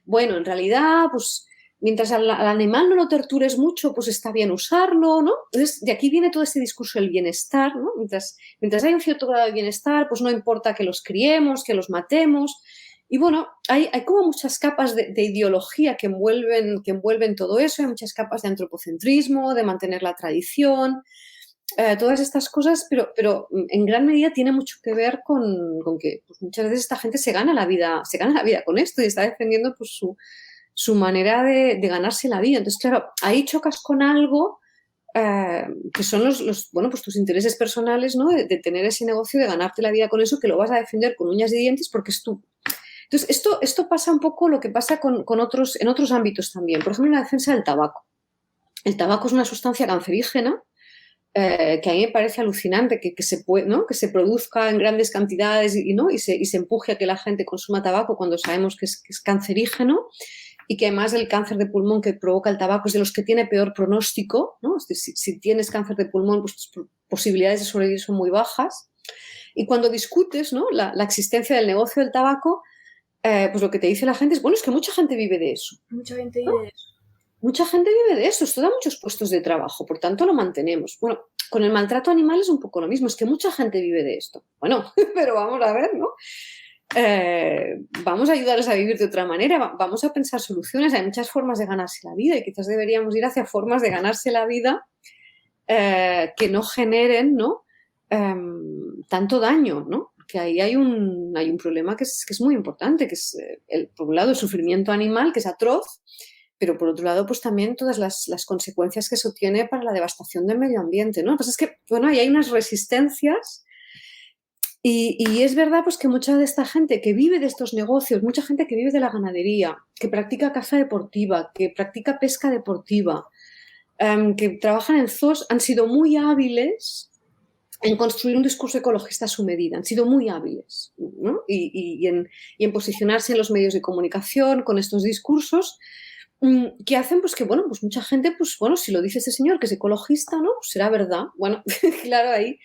Bueno, en realidad, pues mientras al animal no lo tortures mucho, pues está bien usarlo, ¿no? Entonces, de aquí viene todo este discurso del bienestar, ¿no? Mientras hay un cierto grado de bienestar, pues no importa que los criemos, que los matemos. Y bueno, hay como muchas capas de ideología que envuelven todo eso, hay muchas capas de antropocentrismo, de mantener la tradición, todas estas cosas, pero en gran medida tiene mucho que ver con que pues, muchas veces esta gente se gana la vida con esto y está defendiendo pues, su manera de ganarse la vida. Entonces, claro, ahí chocas con algo que son pues tus intereses personales, ¿no? De tener ese negocio, de ganarte la vida con eso, que lo vas a defender con uñas y dientes porque es tú. Entonces, esto pasa un poco lo que pasa en otros ámbitos también. Por ejemplo, en la defensa del tabaco. El tabaco es una sustancia cancerígena que a mí me parece alucinante que se produzca en grandes cantidades y se empuje a que la gente consuma tabaco cuando sabemos que es cancerígeno y que además el cáncer de pulmón que provoca el tabaco es de los que tiene peor pronóstico, ¿no? Es decir, si tienes cáncer de pulmón, pues tus posibilidades de sobrevivir son muy bajas. Y cuando discutes, ¿no? la existencia del negocio del tabaco, pues lo que te dice la gente es, bueno, es que mucha gente vive de eso. Mucha gente vive de eso. Mucha gente vive de eso, esto da muchos puestos de trabajo, por tanto lo mantenemos. Bueno, con el maltrato animal es un poco lo mismo, es que mucha gente vive de esto. Bueno, pero vamos a ver, ¿no? Vamos a ayudarles a vivir de otra manera, vamos a pensar soluciones, hay muchas formas de ganarse la vida y quizás deberíamos ir hacia formas de ganarse la vida que no generen, ¿no? Tanto daño, ¿no? Que ahí hay un problema que es muy importante, que es, por un lado, el sufrimiento animal, que es atroz, pero por otro lado, pues también todas las consecuencias que eso tiene para la devastación del medio ambiente, ¿no? Lo que pasa es que, bueno, ahí hay unas resistencias Y es verdad pues que mucha de esta gente que vive de estos negocios, mucha gente que vive de la ganadería, que practica caza deportiva, que practica pesca deportiva, que trabajan en zoos, han sido muy hábiles en construir un discurso ecologista a su medida, han sido muy hábiles, ¿no? y en posicionarse en los medios de comunicación con estos discursos que hacen pues que, bueno, pues mucha gente, pues bueno, si lo dice este señor que es ecologista, ¿no? Pues será verdad. Bueno, claro, ahí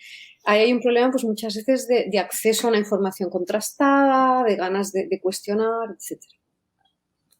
hay un problema pues muchas veces de acceso a una información contrastada, de ganas de cuestionar, etc.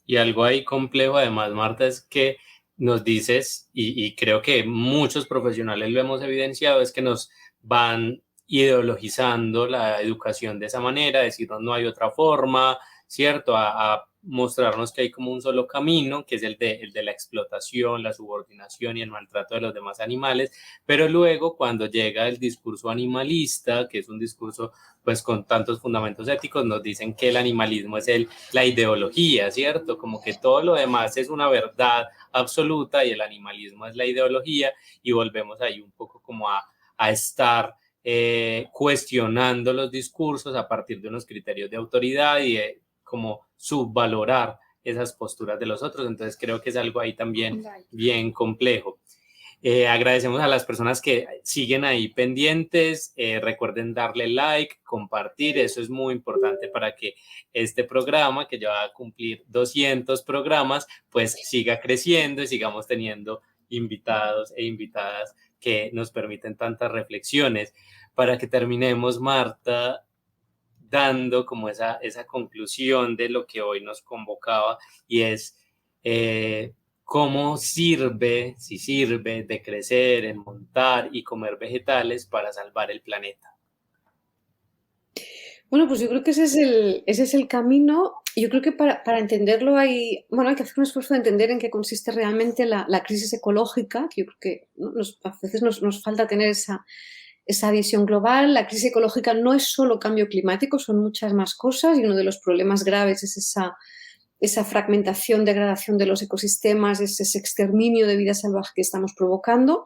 Y algo ahí complejo además, Marta, es que nos dices, y creo que muchos profesionales lo hemos evidenciado, es que nos van ideologizando la educación de esa manera, decirnos no hay otra forma, ¿cierto? A mostrarnos que hay como un solo camino, que es el de la explotación, la subordinación y el maltrato de los demás animales, pero luego cuando llega el discurso animalista, que es un discurso pues con tantos fundamentos éticos, nos dicen que el animalismo es la ideología, ¿cierto? Como que todo lo demás es una verdad absoluta y el animalismo es la ideología, y volvemos ahí un poco como a estar cuestionando los discursos a partir de unos criterios de autoridad y de como subvalorar esas posturas de los otros. Entonces creo que es algo ahí también bien complejo. Agradecemos a las personas que siguen ahí pendientes. Recuerden darle like, compartir, eso es muy importante para que este programa, que ya va a cumplir 200 programas, pues siga creciendo y sigamos teniendo invitados e invitadas que nos permiten tantas reflexiones. Para que terminemos, Marta, dando como esa conclusión de lo que hoy nos convocaba, y es cómo sirve, si sirve, de crecer, en montar y comer vegetales para salvar el planeta. Bueno, pues yo creo que ese es el camino. Yo creo que para entenderlo hay que hacer un esfuerzo de entender en qué consiste realmente la crisis ecológica, que yo creo que, ¿no? A veces nos falta tener esa visión global. La crisis ecológica no es solo cambio climático, son muchas más cosas, y uno de los problemas graves es esa fragmentación, degradación de los ecosistemas, ese exterminio de vida salvaje que estamos provocando.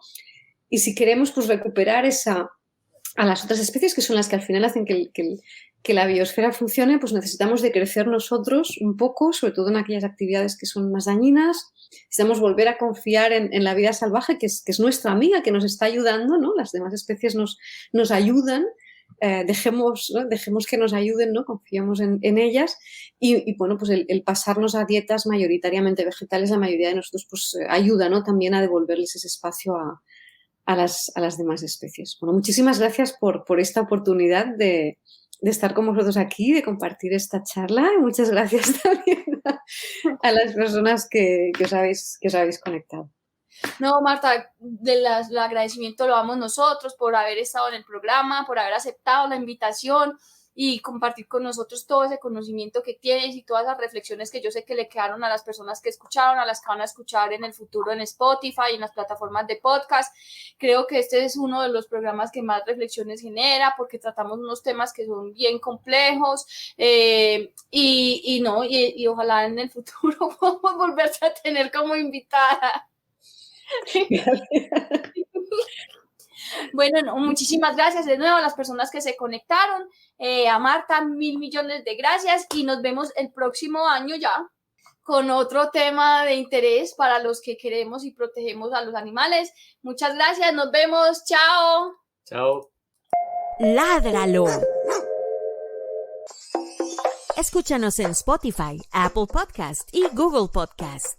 Y si queremos pues recuperar a las otras especies, que son las que al final hacen que la biosfera funcione, pues necesitamos de crecer nosotros un poco, sobre todo en aquellas actividades que son más dañinas. Necesitamos volver a confiar en la vida salvaje, que es nuestra amiga, que nos está ayudando, ¿no? Las demás especies nos ayudan. Dejemos que nos ayuden, ¿no? Confiamos en ellas, y bueno, pues el pasarnos a dietas mayoritariamente vegetales, la mayoría de nosotros pues ayuda, ¿no? También a devolverles ese espacio a las demás especies. Bueno, muchísimas gracias por esta oportunidad de estar con vosotros aquí, de compartir esta charla, y muchas gracias también a las personas que os habéis conectado. No, Marta, el agradecimiento lo damos nosotros por haber estado en el programa, por haber aceptado la invitación y compartir con nosotros todo ese conocimiento que tienes y todas las reflexiones que yo sé que le quedaron a las personas que escucharon, a las que van a escuchar en el futuro en Spotify y en las plataformas de podcast. Creo que este es uno de los programas que más reflexiones genera, porque tratamos unos temas que son bien complejos, y ojalá en el futuro podamos volverse a tener como invitada. Bueno, muchísimas gracias de nuevo a las personas que se conectaron, a Marta, 1.000 millones de gracias, y nos vemos el próximo año ya con otro tema de interés para los que queremos y protegemos a los animales. Muchas gracias, nos vemos, chao. Chao. Ládralo. Escúchanos en Spotify, Apple Podcast y Google Podcast.